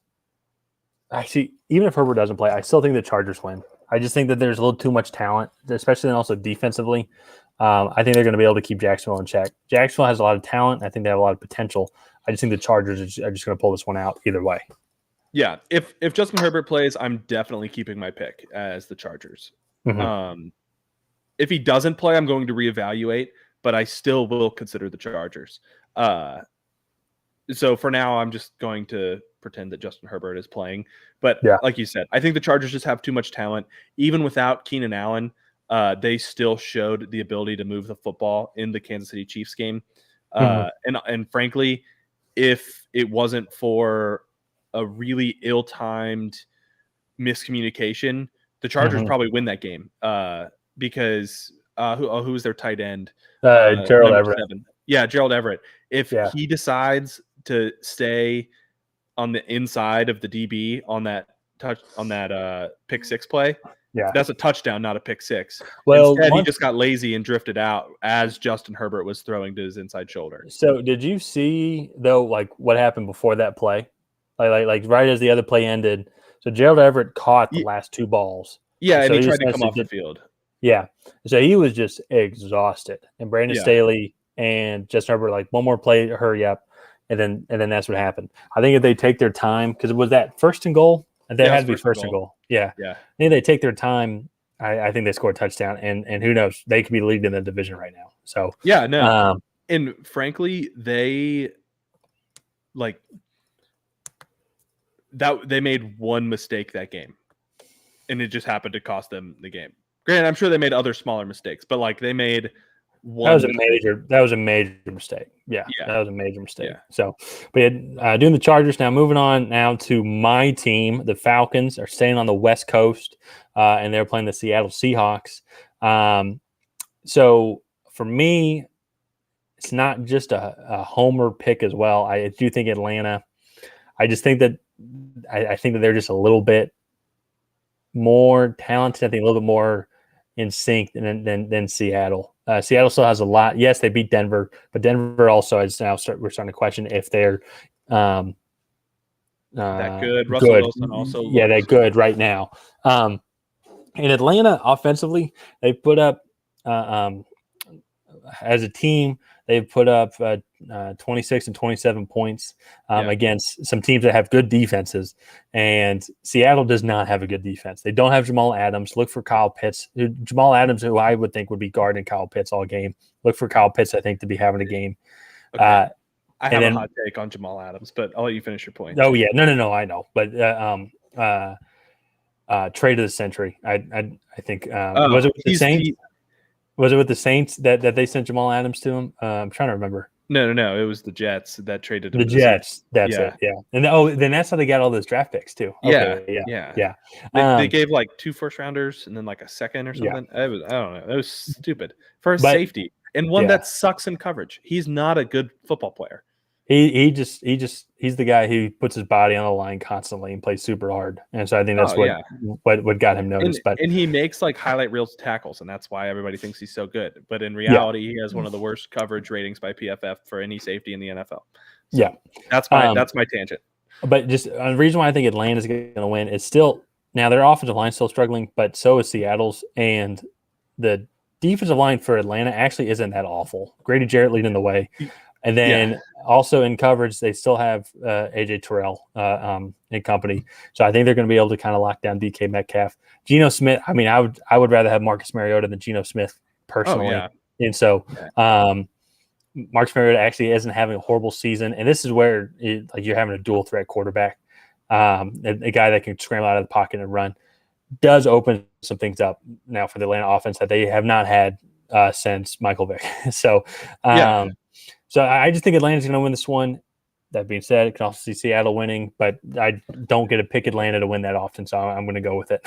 actually, even if Herbert doesn't play, I still think the Chargers win. I just think that there's a little too much talent, especially and also defensively. I think they're going to be able to keep Jacksonville in check. Jacksonville has a lot of talent. I think they have a lot of potential. I just think the Chargers are just going to pull this one out either way. Yeah, if Justin Herbert plays, I'm definitely keeping my pick as the Chargers. If he doesn't play, I'm going to reevaluate, but I still will consider the Chargers. So for now, I'm just going to pretend that Justin Herbert is playing. But like you said, I think the Chargers just have too much talent. Even without Keenan Allen, they still showed the ability to move the football in the Kansas City Chiefs game. And frankly, if it wasn't for a really ill-timed miscommunication, the Chargers probably win that game because who's their tight end? Gerald Everett. 7. Yeah, Gerald Everett. If he decides to stay on the inside of the DB on that pick six play, that's a touchdown, not a pick six. Well, instead, he just got lazy and drifted out as Justin Herbert was throwing to his inside shoulder. So did you see though, like what happened before that play? Like right as the other play ended. So Gerald Everett caught the last two balls. Yeah, and so he tried to come off the field. Yeah. So he was just exhausted. And Brandon Staley and Justin Herbert, like one more play, hurry up. And then that's what happened. I think if they take their time, because it was that first and goal. That had to be first and goal. Yeah. I think they take their time. I think they score a touchdown. And who knows? They could be leading in the division right now. So and frankly, they they made one mistake that game. And it just happened to cost them the game. Granted, I'm sure they made other smaller mistakes, but they made one. That was a major mistake. Yeah. That was a major mistake. Yeah. So, but doing the Chargers now. Moving on now to my team, the Falcons are staying on the West Coast, and they're playing the Seattle Seahawks. So for me, it's not just a homer pick as well. I do think Atlanta. I just think that I think that they're just a little bit more talented. I think a little bit more in sync than Seattle. Seattle still has a lot. Yes, they beat Denver, but Denver also is now we're starting to question if they're that good. Russell Wilson also they're good right now. In Atlanta, offensively, they put up as a team. They've put up 26 and 27 points against some teams that have good defenses. And Seattle does not have a good defense. They don't have Jamal Adams. Look for Kyle Pitts. Jamal Adams, who I would think would be guarding Kyle Pitts all game. Look for Kyle Pitts, I think, to be having a game. Okay. I have a hot take on Jamal Adams, but I'll let you finish your point. Oh, yeah. No, I know. But trade of the century. I think was it with the Saints? Was it with the Saints that they sent Jamal Adams to him? I'm trying to remember. No. It was the Jets that traded him. The Jets. That's it. Yeah. And then that's how they got all those draft picks too. Okay, yeah. They gave like 2 first-rounders and then like a second or something. I don't know. It was stupid for a safety and one that sucks in coverage. He's not a good football player. He's the guy who puts his body on the line constantly and plays super hard, and so I think that's what got him noticed. And he makes like highlight reel tackles, and that's why everybody thinks he's so good. But in reality, he has one of the worst coverage ratings by PFF for any safety in the NFL. So that's my tangent. But just the reason why I think Atlanta's going to win is still now their offensive line is still struggling, but so is Seattle's, and the defensive line for Atlanta actually isn't that awful. Grady Jarrett leading the way. And then also in coverage, they still have AJ Terrell in company. So I think they're going to be able to kind of lock down DK Metcalf. Geno Smith, I mean, I would rather have Marcus Mariota than Geno Smith personally. And so Marcus Mariota actually isn't having a horrible season. And this is where you're having a dual threat quarterback, a guy that can scramble out of the pocket and run, does open some things up now for the Atlanta offense that they have not had since Michael Vick. So So I just think Atlanta's going to win this one. That being said, I can also see Seattle winning, but I don't get to pick Atlanta to win that often, so I'm going to go with it.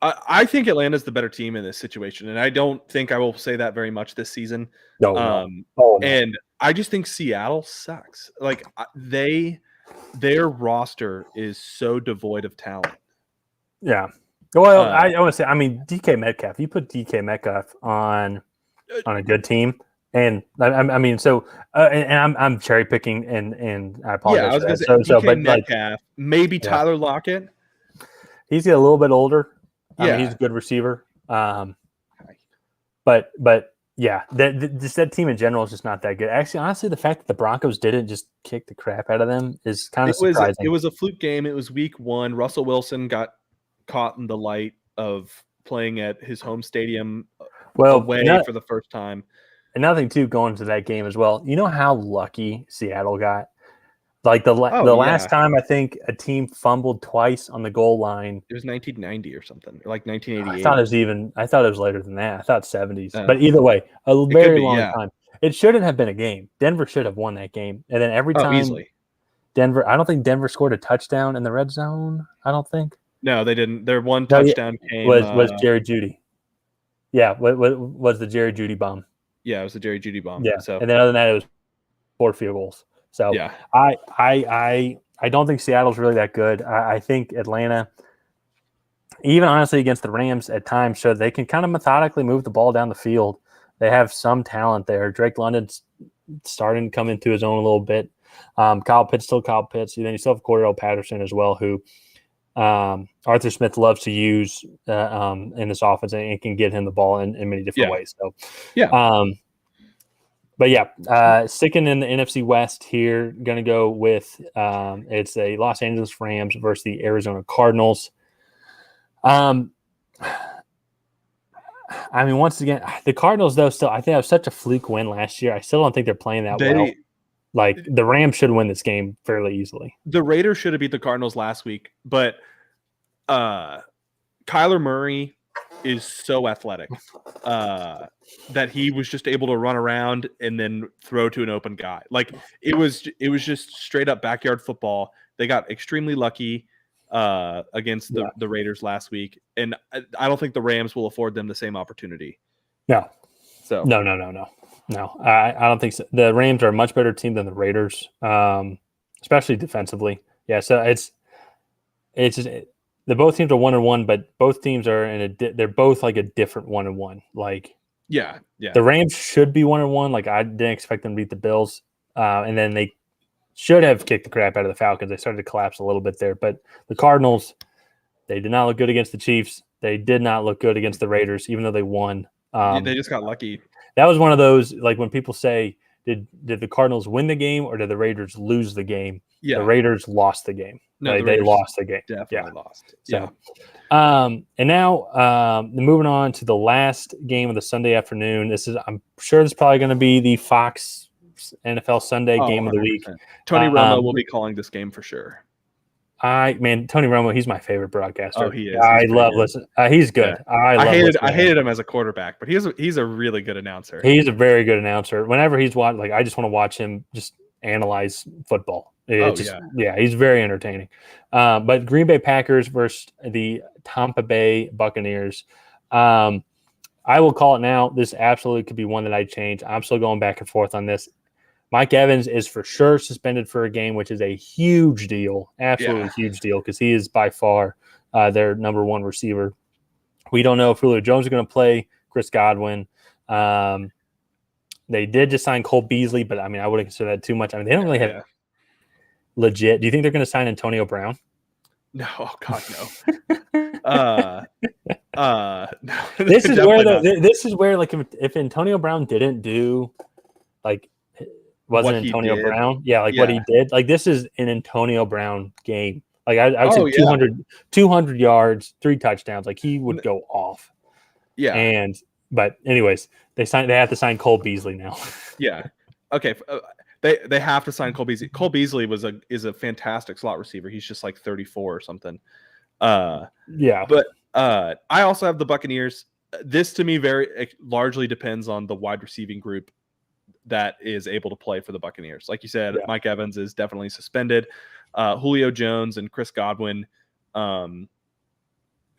I think Atlanta's the better team in this situation, and I don't think I will say that very much this season. No. And I just think Seattle sucks. Like their roster is so devoid of talent. Yeah. Well, I want to say, I mean, DK Metcalf. You put DK Metcalf on a good team. And I mean, so and I'm cherry picking, and I apologize. Yeah, I was going to say DK Metcalf, maybe Tyler Lockett. He's a little bit older. I mean, he's a good receiver. But yeah, that team in general is just not that good. Actually, honestly, the fact that the Broncos didn't just kick the crap out of them is kind of surprising. It was a fluke game. It was week 1. Russell Wilson got caught in the light of playing at his home stadium away for the first time. Another thing, too, going to that game as well, you know how lucky Seattle got? Like the last time I think a team fumbled twice on the goal line. It was 1990 or something, or like 1988. I thought it was later than that. I thought 70s. But either way, a very long time. It shouldn't have been a game. Denver should have won that game. And then every time easily. Denver – I don't think Denver scored a touchdown in the red zone. I don't think. No, they didn't. Their one touchdown came – was Jerry Jeudy. Yeah, was the Jerry Jeudy bomb. Yeah, it was the Jerry Jeudy bomb. Yeah, so. And then other than that, it was 4 field goals. So I don't think Seattle's really that good. I think Atlanta, even honestly against the Rams at times, showed they can kind of methodically move the ball down the field. They have some talent there. Drake London's starting to come into his own a little bit. Kyle Pitts, still Kyle Pitts. And then you still have Cordell Patterson as well, who Arthur Smith loves to use in this offense and can get him the ball in many different ways. So, but sticking in the NFC West here, going to go with it's a Los Angeles Rams versus the Arizona Cardinals. I mean, once again, the Cardinals, though, still, I think it was such a fluke win last year. I still don't think they're playing that well. Like, the Rams should win this game fairly easily. The Raiders should have beat the Cardinals last week, but Kyler Murray is so athletic that he was just able to run around and then throw to an open guy. Like, it was just straight up backyard football. They got extremely lucky against the Raiders last week, and I don't think the Rams will afford them the same opportunity. No. So No. I don't think so. The Rams are a much better team than the Raiders, especially defensively. Yeah, so it's just the both teams are 1-1, but both teams are they're both like a different 1-1. Like the Rams should be 1-1. Like I didn't expect them to beat the Bills, and then they should have kicked the crap out of the Falcons. They started to collapse a little bit there, but the Cardinals, they did not look good against the Chiefs. They did not look good against the Raiders, even though they won. They just got lucky. That was one of those, like when people say did the Cardinals win the game or did the Raiders lose the game? Yeah. The Raiders lost the game. No, they lost the game. Definitely lost. So, and now moving on to the last game of the Sunday afternoon. I'm sure this is probably going to be the Fox NFL Sunday game of the week. Tony Romo will be calling this game for sure. Tony Romo, he's my favorite broadcaster. Oh, he is. I love listening. He's good. Yeah. I hated him as a quarterback, but he's a really good announcer. He's a very good announcer. Whenever he's watching, I just want to watch him just analyze football. He's very entertaining. But Green Bay Packers versus the Tampa Bay Buccaneers. I will call it now. This absolutely could be one that I change. I'm still going back and forth on this. Mike Evans is for sure suspended for a game, which is a huge deal, absolutely huge deal, because he is by far their number one receiver. We don't know if Julio Jones is going to play, Chris Godwin. They did just sign Cole Beasley, but, I wouldn't consider that too much. They don't really have legit. Do you think they're going to sign Antonio Brown? No, oh God, no. No. This is where if Antonio Brown didn't do wasn't Antonio Brown? What he did. This is an Antonio Brown game. I would say 200 yards, 3 touchdowns. He would go off. Yeah. But anyways, they have to sign Cole Beasley now. Yeah. Okay. They have to sign Cole Beasley. Cole Beasley is a fantastic slot receiver. He's just 34 or something. But I also have the Buccaneers. This to me largely depends on the wide receiving group that is able to play for the Buccaneers. Like you said, Mike Evans is definitely suspended. Julio Jones and Chris Godwin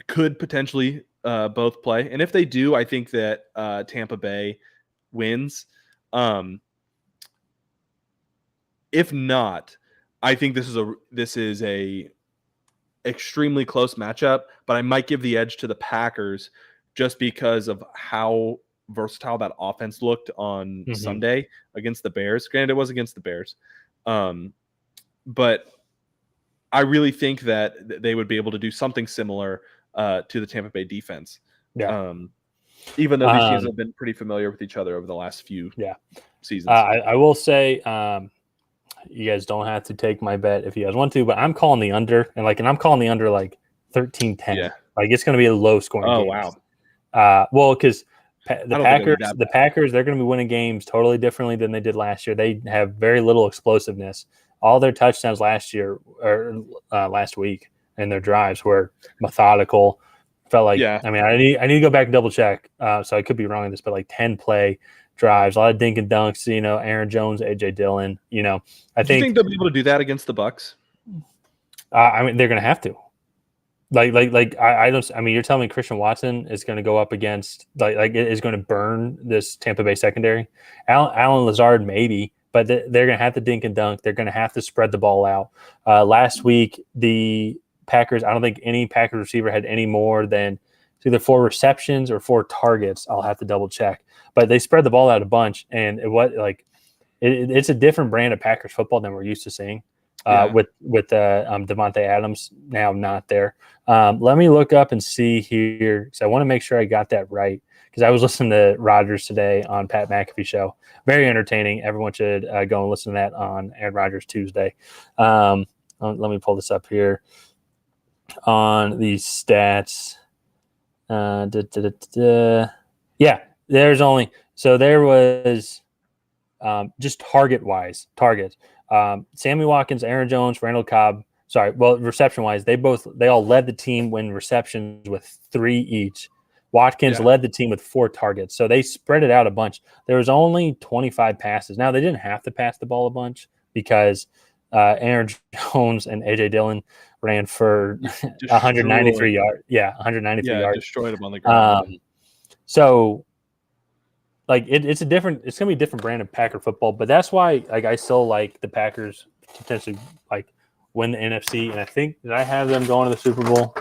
could potentially both play. And if they do, I think that Tampa Bay wins. If not, I think this is a extremely close matchup, but I might give the edge to the Packers just because of how versatile that offense looked on Sunday against the Bears. Granted, it was against the Bears. But I really think that they would be able to do something similar to the Tampa Bay defense. Yeah. Even though these teams have been pretty familiar with each other over the last few seasons. I will say you guys don't have to take my bet if you guys want to, but I'm calling the under, and I'm calling the under 13-10. Yeah. It's going to be a low scoring game. Wow. Well, because the Packers, they're going to be winning games totally differently than they did last year. They have very little explosiveness. All their touchdowns last week and their drives were methodical. Felt like I need to go back and double check. So I could be wrong on this, but 10 play drives, a lot of dink and dunks. Aaron Jones, AJ Dillon. I think they'll be able to do that against the Bucs. They're going to have to. I don't. You're telling me Christian Watson is going to go up against is going to burn this Tampa Bay secondary? Allen Lazard maybe, but they're going to have to dink and dunk. They're going to have to spread the ball out. Last week the Packers, I don't think any Packers receiver had any more than either 4 receptions or 4 targets. I'll have to double check, but they spread the ball out a bunch, and it's a different brand of Packers football than we're used to seeing. With Devontae Adams now not there. Let me look up and see here because I want to make sure I got that right because I was listening to Rodgers today on Pat McAfee show. Very entertaining. Everyone should go and listen to that on Aaron Rodgers Tuesday. Let me pull this up here on these stats. There was just targets. Sammy Watkins, Aaron Jones, Randall Cobb. Reception-wise, they all led the team when receptions with 3 each. Watkins led the team with 4 targets, so they spread it out a bunch. There was only 25 passes. Now, they didn't have to pass the ball a bunch because Aaron Jones and A.J. Dillon ran for 193 yards. Yeah, 193 yards. Destroyed them on the ground. It's going to be a different brand of Packer football, but that's why I still like the Packers to potentially win the NFC. And I think did I have them going to the Super Bowl?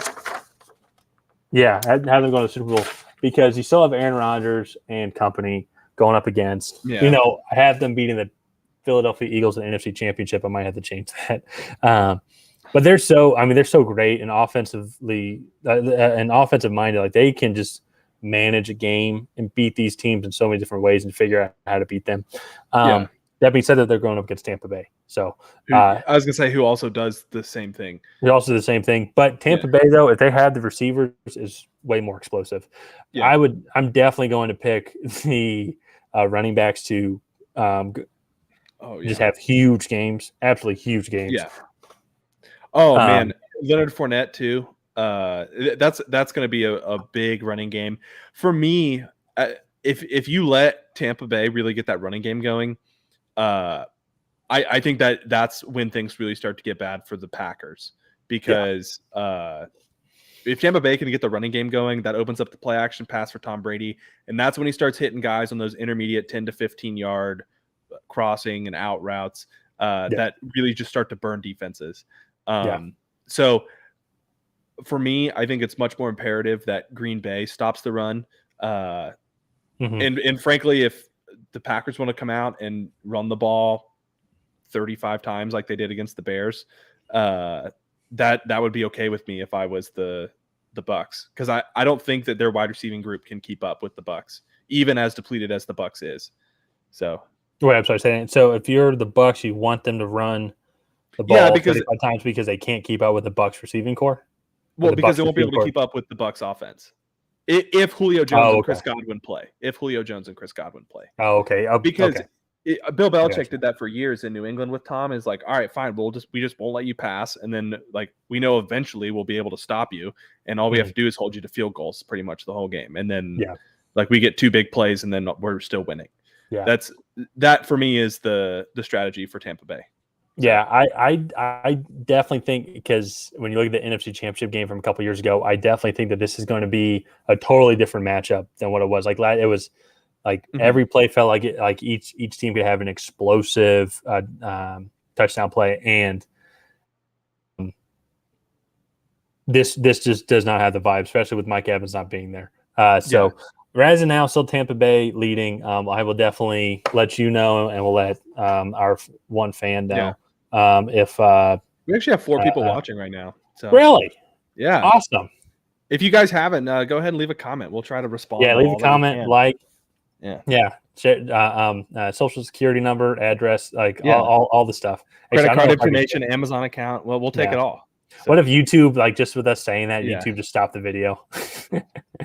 Yeah, I have them going to the Super Bowl because you still have Aaron Rodgers and company going up against. Yeah. I have them beating the Philadelphia Eagles in the NFC Championship. I might have to change that. But they're so great and offensively and offensive minded. They can just manage a game and beat these teams in so many different ways and figure out how to beat them. Yeah. That being said, that they're going up against Tampa Bay. So I was gonna say who also does the same thing. they're also the same thing. But Tampa Bay, though, if they have the receivers, is way more explosive. Yeah. I'm definitely going to pick the running backs to just have huge games, absolutely huge games. Yeah. Oh man, Leonard Fournette too. That's going to be a big running game for me. If you let Tampa Bay really get that running game going, I think that's when things really start to get bad for the Packers, because if Tampa Bay can get the running game going, that opens up the play action pass for Tom Brady, and that's when he starts hitting guys on those intermediate 10 to 15 yard crossing and out routes that really just start to burn defenses. So for me, I think it's much more imperative that Green Bay stops the run. And frankly, if the Packers want to come out and run the ball 35 times like they did against the Bears, that would be okay with me if I was the Bucs, because I don't think that their wide receiving group can keep up with the Bucs, even as depleted as the Bucs is. So wait, I'm sorry, saying so if you're the Bucs, you want them to run the ball 35 times because they can't keep up with the Bucs receiving core? Well, because they won't be able to keep up with the Bucs offense. If Julio Jones and Chris Godwin play. Oh, okay. Because Bill Belichick did that for years in New England with Tom. Is like, all right, fine, we just won't let you pass, and then like we know eventually we'll be able to stop you, and all we have to do is hold you to field goals pretty much the whole game, and then like we get 2 big plays, and then we're still winning. Yeah, that for me is the strategy for Tampa Bay. Yeah, I definitely think, because when you look at the NFC Championship game from a couple years ago, I definitely think that this is going to be a totally different matchup than what it was. Like it was like every play felt like it, like each team could have an explosive touchdown play, and this just does not have the vibe, especially with Mike Evans not being there. As of now, still Tampa Bay leading. I will definitely let you know, and we'll let our one fan know. If we actually have 4 people watching right now. So really, yeah, awesome. If you guys haven't, go ahead and leave a comment. We'll try to respond. Yeah, leave a comment, social security number, address, all the stuff. Credit card information, Amazon account. Well, we'll take it all. So. What if YouTube, like just with us saying that, YouTube just stopped the video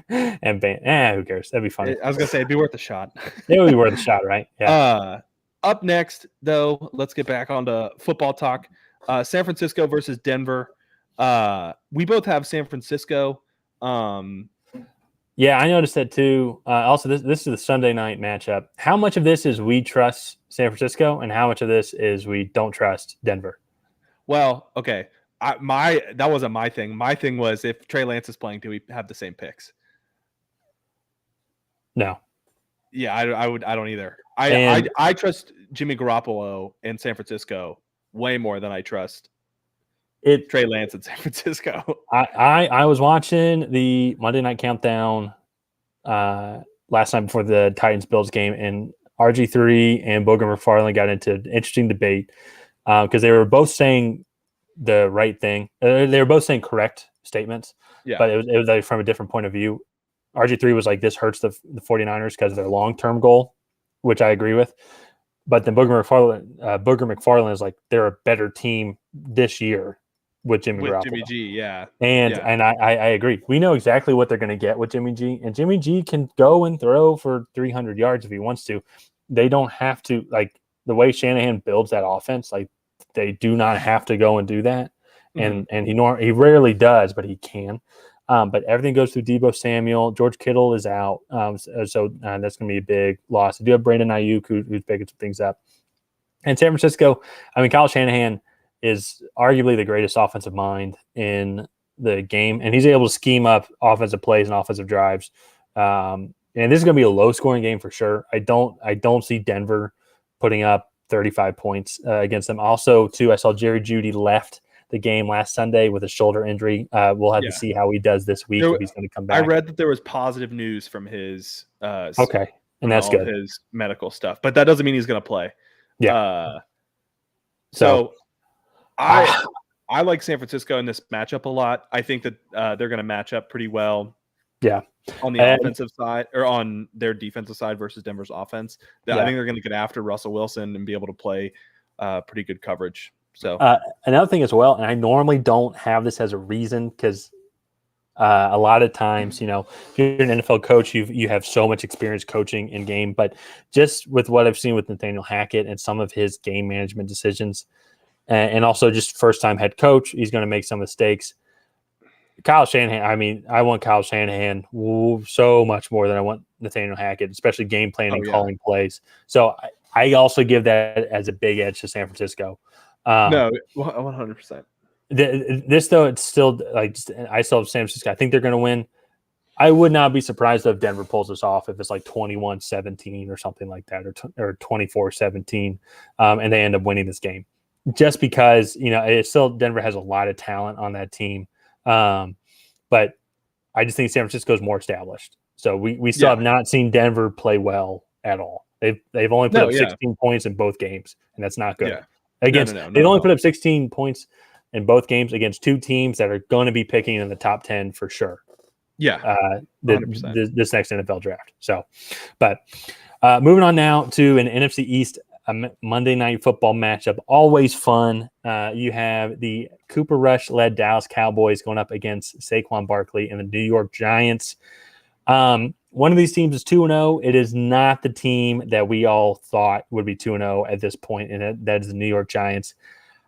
and ban? Who cares? That'd be funny. I was gonna say it'd be worth a shot. It would be worth a shot, right? Yeah. Up next, though, let's get back onto football talk. San Francisco versus Denver. We both have San Francisco. Yeah, I noticed that too. Also, this is the Sunday night matchup. How much of this is we trust San Francisco, and how much of this is we don't trust Denver? Well, okay. That wasn't my thing. My thing was, if Trey Lance is playing, do we have the same picks? No. Yeah, I don't either. I trust Jimmy Garoppolo in San Francisco way more than I trust Trey Lance in San Francisco. I was watching the Monday Night Countdown last night before the Titans-Bills game, and RG3 and Booger McFarland got into an interesting debate because they were both saying the right thing. They were both saying correct statements, but it was like from a different point of view. RG3 was like, this hurts the 49ers because of their long-term goal, which I agree with. But then Booger McFarland is like, they're a better team this year with Jimmy G, And I agree. We know exactly what they're going to get with Jimmy G. And Jimmy G can go and throw for 300 yards if he wants to. They don't have to, like, the way Shanahan builds that offense, like, they do not have to go and do that. And he rarely does, but he can. But everything goes through Deebo Samuel. George Kittle is out. So that's going to be a big loss. I do have Brandon Ayuk, who's picking some things up. And San Francisco, I mean, Kyle Shanahan is arguably the greatest offensive mind in the game. And he's able to scheme up offensive plays and offensive drives. And this is going to be a low-scoring game for sure. I don't see Denver putting up 35 points against them. Also, too, I saw Jerry Jeudy left the game last Sunday with a shoulder injury. We'll have to see how he does this week if he's going to come back. I read that there was positive news from his and that's good. His medical stuff, but that doesn't mean he's going to play. Yeah. So I like San Francisco in this matchup a lot. I think that they're going to match up pretty well. Yeah. On the offensive side or on their defensive side versus Denver's offense. I think they're going to get after Russell Wilson and be able to play pretty good coverage. So another thing as well, and I normally don't have this as a reason because a lot of times, if you're an NFL coach, you have so much experience coaching in game, but just with what I've seen with Nathaniel Hackett and some of his game management decisions, and also just first time head coach, he's going to make some mistakes. Kyle Shanahan, I want Kyle Shanahan so much more than I want Nathaniel Hackett, especially game planning, calling plays. So I also give that as a big edge to San Francisco. No, 100%. This though, it's still I still have San Francisco. I think they're going to win. I would not be surprised if Denver pulls this off if it's like 21-17 or something like that, or 24-17, and they end up winning this game. Just because it's still Denver has a lot of talent on that team. But I just think San Francisco is more established. So we still have not seen Denver play well at all. They've only put up 16 points in both games, and that's not good. Yeah. They've only put up 16 points in both games against two teams that are going to be picking in the top 10 for sure. Yeah. This next NFL draft. So, but moving on now to an NFC East Monday Night Football matchup, always fun. You have the Cooper Rush-led Dallas Cowboys going up against Saquon Barkley and the New York Giants. One of these teams is 2-0. It is not the team that we all thought would be 2-0 at this point, and that is the New York Giants.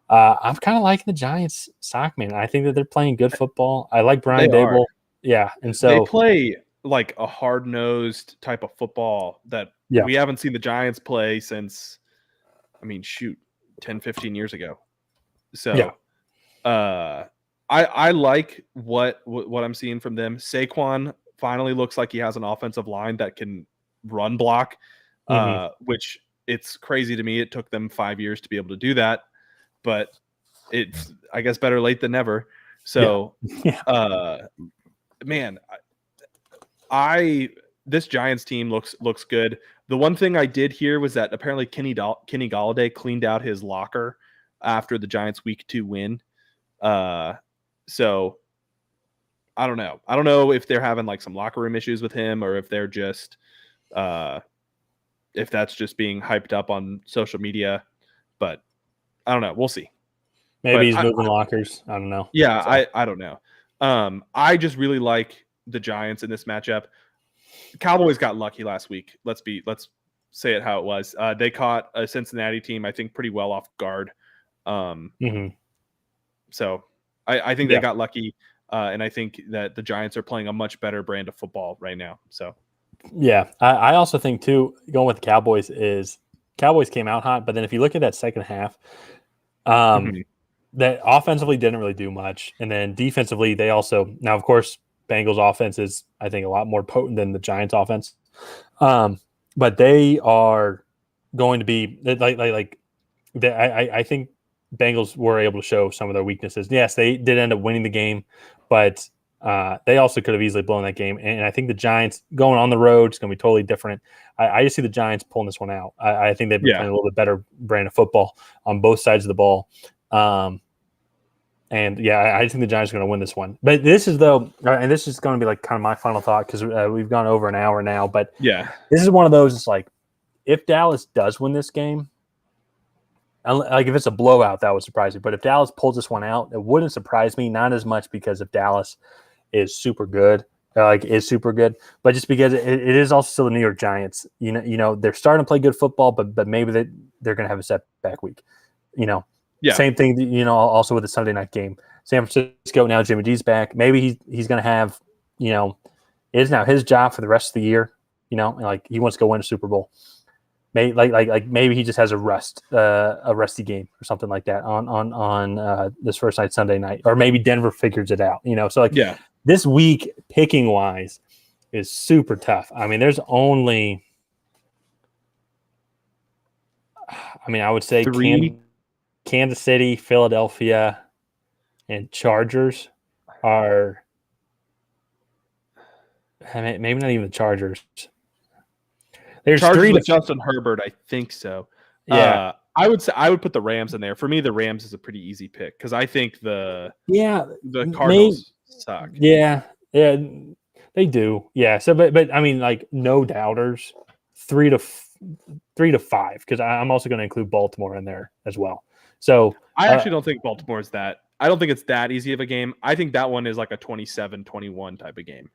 I'm kind of liking the Giants stock, man. I think that they're playing good football. I like Brian Dable. Yeah, and so they play like a hard-nosed type of football that we haven't seen the Giants play since, 10, 15 years ago. So I like what I'm seeing from them. Saquon finally looks like he has an offensive line that can run block, which it's crazy to me. It took them 5 years to be able to do that, but it's, I guess, better late than never. So, man, this Giants team looks good. The one thing I did hear was that apparently Kenny Golladay cleaned out his locker after the Giants Week 2 win. So I don't know. I don't know if they're having like some locker room issues with him, or if they're just if that's just being hyped up on social media. But I don't know. We'll see. Maybe he's moving lockers. I don't know. Yeah, so. I don't know. I just really like the Giants in this matchup. Cowboys got lucky last week. Let's say it how it was. They caught a Cincinnati team, I think, pretty well off guard. So I think they got lucky, and I think that the Giants are playing a much better brand of football right now. So yeah, I also think too, going with the Cowboys is Cowboys came out hot, but then if you look at that second half, that offensively didn't really do much, and then defensively they also now of course Bengals offense is I think a lot more potent than the Giants offense, but they are going to be I think Bengals were able to show some of their weaknesses. Yes, they did end up winning the game, but they also could have easily blown that game. And I think the Giants going on the road is going to be totally different. I just see the Giants pulling this one out. I think they've been playing a little bit better brand of football on both sides of the ball. And I think the Giants are going to win this one. But this is and this is going to be like kind of my final thought because we've gone over an hour now. But this is one of those. It's like if Dallas does win this game, like if it's a blowout, that would surprise me. But if Dallas pulls this one out, it wouldn't surprise me. Not as much because if Dallas is super good, but just because it is also still the New York Giants. You know, they're starting to play good football, but maybe they're going to have a setback week. Same thing. Also with the Sunday night game, San Francisco. Now Jimmy G's back. Maybe he's going to have. It is now his job for the rest of the year. Like he wants to go win a Super Bowl. Maybe maybe he just has a rusty game or something like that on this first night Sunday night, or maybe Denver figures it out. So this week picking wise is super tough. There's only I would say 3. Kansas City, Philadelphia, and Chargers are maybe not even the Chargers. There's Chargers 3 with Justin Herbert, I think so. Yeah, I would put the Rams in there. For me, the Rams is a pretty easy pick because I think the Cardinals suck. Yeah, they They do, yeah. So, but I mean, like no doubters, 3 to 5, because I'm also going to include Baltimore in there as well. So I actually don't think Baltimore is that. I don't think it's that easy of a game. I think that one is like a 27-21 type of game.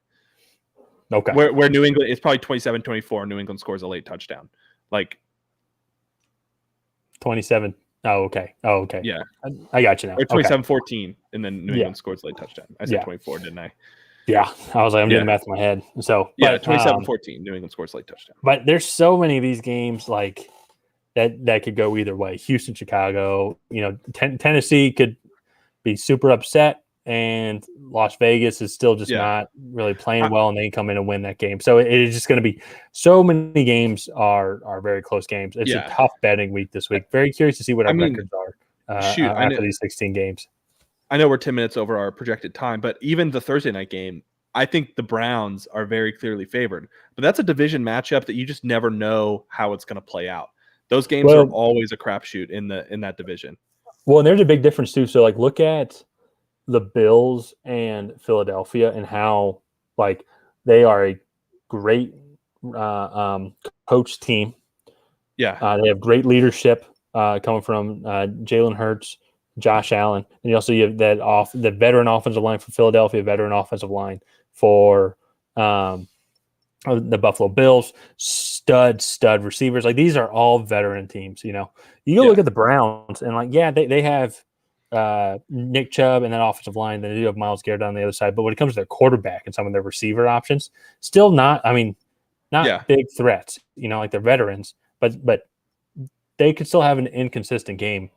okay, Where New England, it's probably 27-24. New England scores a late touchdown. Like 27. Oh, okay. Yeah. I got you now. Or 27-14, and then New Yeah. England scores a late touchdown. I said Yeah. 24, didn't I? Yeah, I was like, I'm doing Yeah. the math in my head. So, Yeah, but 27-14, New England scores a late touchdown. but there's so many of these games like that could go either way. Houston, Chicago, Tennessee could be super upset, and Las Vegas is still just not really playing well, and they can come in and win that game. So it is just going to be so many games are very close games. It's a tough betting week this week. Very curious to see what our records are after these 16 games. I know we're 10 minutes over our projected time, but even the Thursday night game, I think the Browns are very clearly favored. But that's a division matchup that you just never know how it's going to play out. Those games are always a crapshoot in that division. Well, and there's a big difference too. So, like, look at the Bills and Philadelphia and how, like, they are a great coach team. Yeah, they have great leadership coming from Jalen Hurts, Josh Allen, and you have the veteran offensive line for Philadelphia, veteran offensive line for the Buffalo Bills, stud receivers. Like, these are all veteran teams. You go look at the Browns and, like, they have Nick Chubb and that offensive line. Then they do have Myles Garrett on the other side. But when it comes to their quarterback and some of their receiver options, still not big threats. Like, they're veterans, but they could still have an inconsistent game.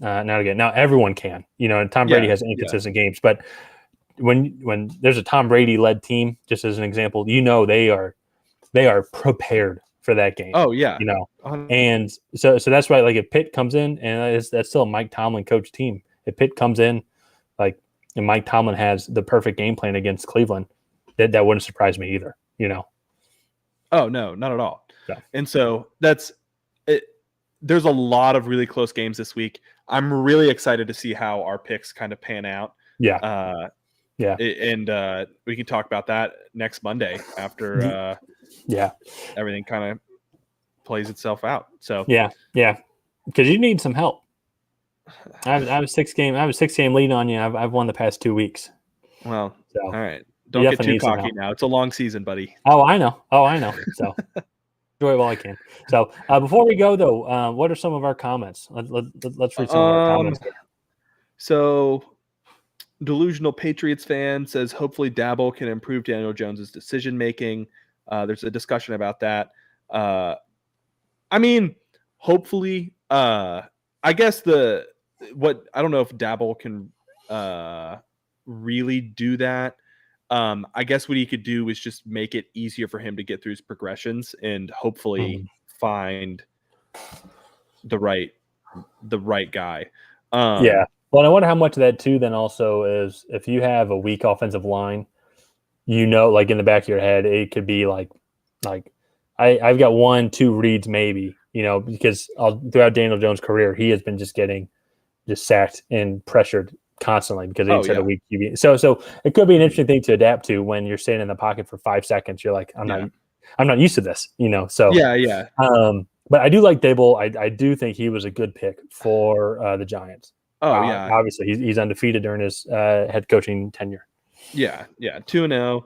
Now everyone can, and Tom Brady has inconsistent games, but when there's a Tom Brady led team, just as an example, they are prepared for that game. Oh yeah, and so that's why, like, if Pitt comes in, and that's still a Mike Tomlin coach team. If Pitt comes in, like, and Mike Tomlin has the perfect game plan against Cleveland, that wouldn't surprise me either. Oh no, not at all. Yeah. And so that's it. There's a lot of really close games this week. I'm really excited to see how our picks kind of pan out. Yeah. And we can talk about that next Monday after everything kind of plays itself out. So yeah, because you need some help. I have a 6-game lead on you. I've won the past 2 weeks. Well, all right. Don't get too cocky now. It's a long season, buddy. Oh, I know. So enjoy it while I can. So before we go, though, what are some of our comments? Let's read some of our comments. So, Delusional Patriots fan says, hopefully Dabble can improve Daniel Jones's decision making. There's a discussion about that. Hopefully, I guess I don't know if Dabble can really do that. I guess what he could do is just make it easier for him to get through his progressions and hopefully find the right guy. Well, and I wonder how much of that too then also is if you have a weak offensive line, like in the back of your head, it could be like I've got 1-2 reads maybe, because throughout Daniel Jones' career, he has been just getting sacked and pressured constantly because he's had a weak QB. So it could be an interesting thing to adapt to when you're sitting in the pocket for 5 seconds. You're like, I'm not used to this, So but I do like Dable. I do think he was a good pick for the Giants. Obviously he's undefeated during his head coaching tenure. 2-0.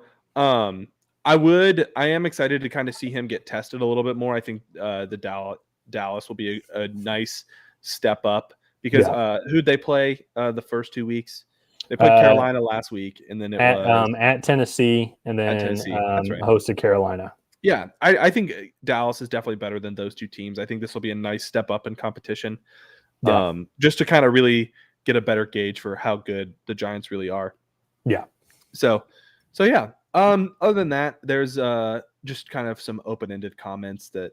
I am excited to kind of see him get tested a little bit more. I think the Dallas will be a nice step up. Because who'd they play the first 2 weeks? They played Carolina last week, and then at Tennessee, and then hosted Carolina. Yeah, I think Dallas is definitely better than those two teams. I think this will be a nice step up in competition, just to kind of really get a better gauge for how good the Giants really are. Yeah. So yeah. Other than that, there's just kind of some open-ended comments that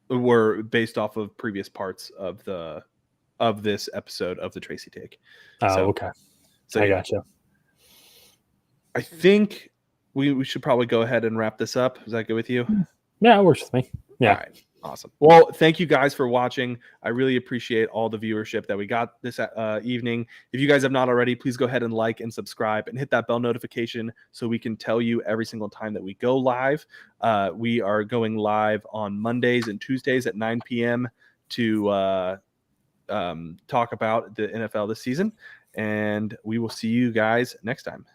were based off of previous parts of this episode of the Tracy Take. Okay. So I gotcha. I think we should probably go ahead and wrap this up. Is that good with you? Yeah, it works with me. Yeah. All right. Awesome. Well, thank you guys for watching. I really appreciate all the viewership that we got this evening. If you guys have not already, please go ahead and like and subscribe and hit that bell notification so we can tell you every single time that we go live. We are going live on Mondays and Tuesdays at 9 p.m. to talk about the NFL this season. And we will see you guys next time.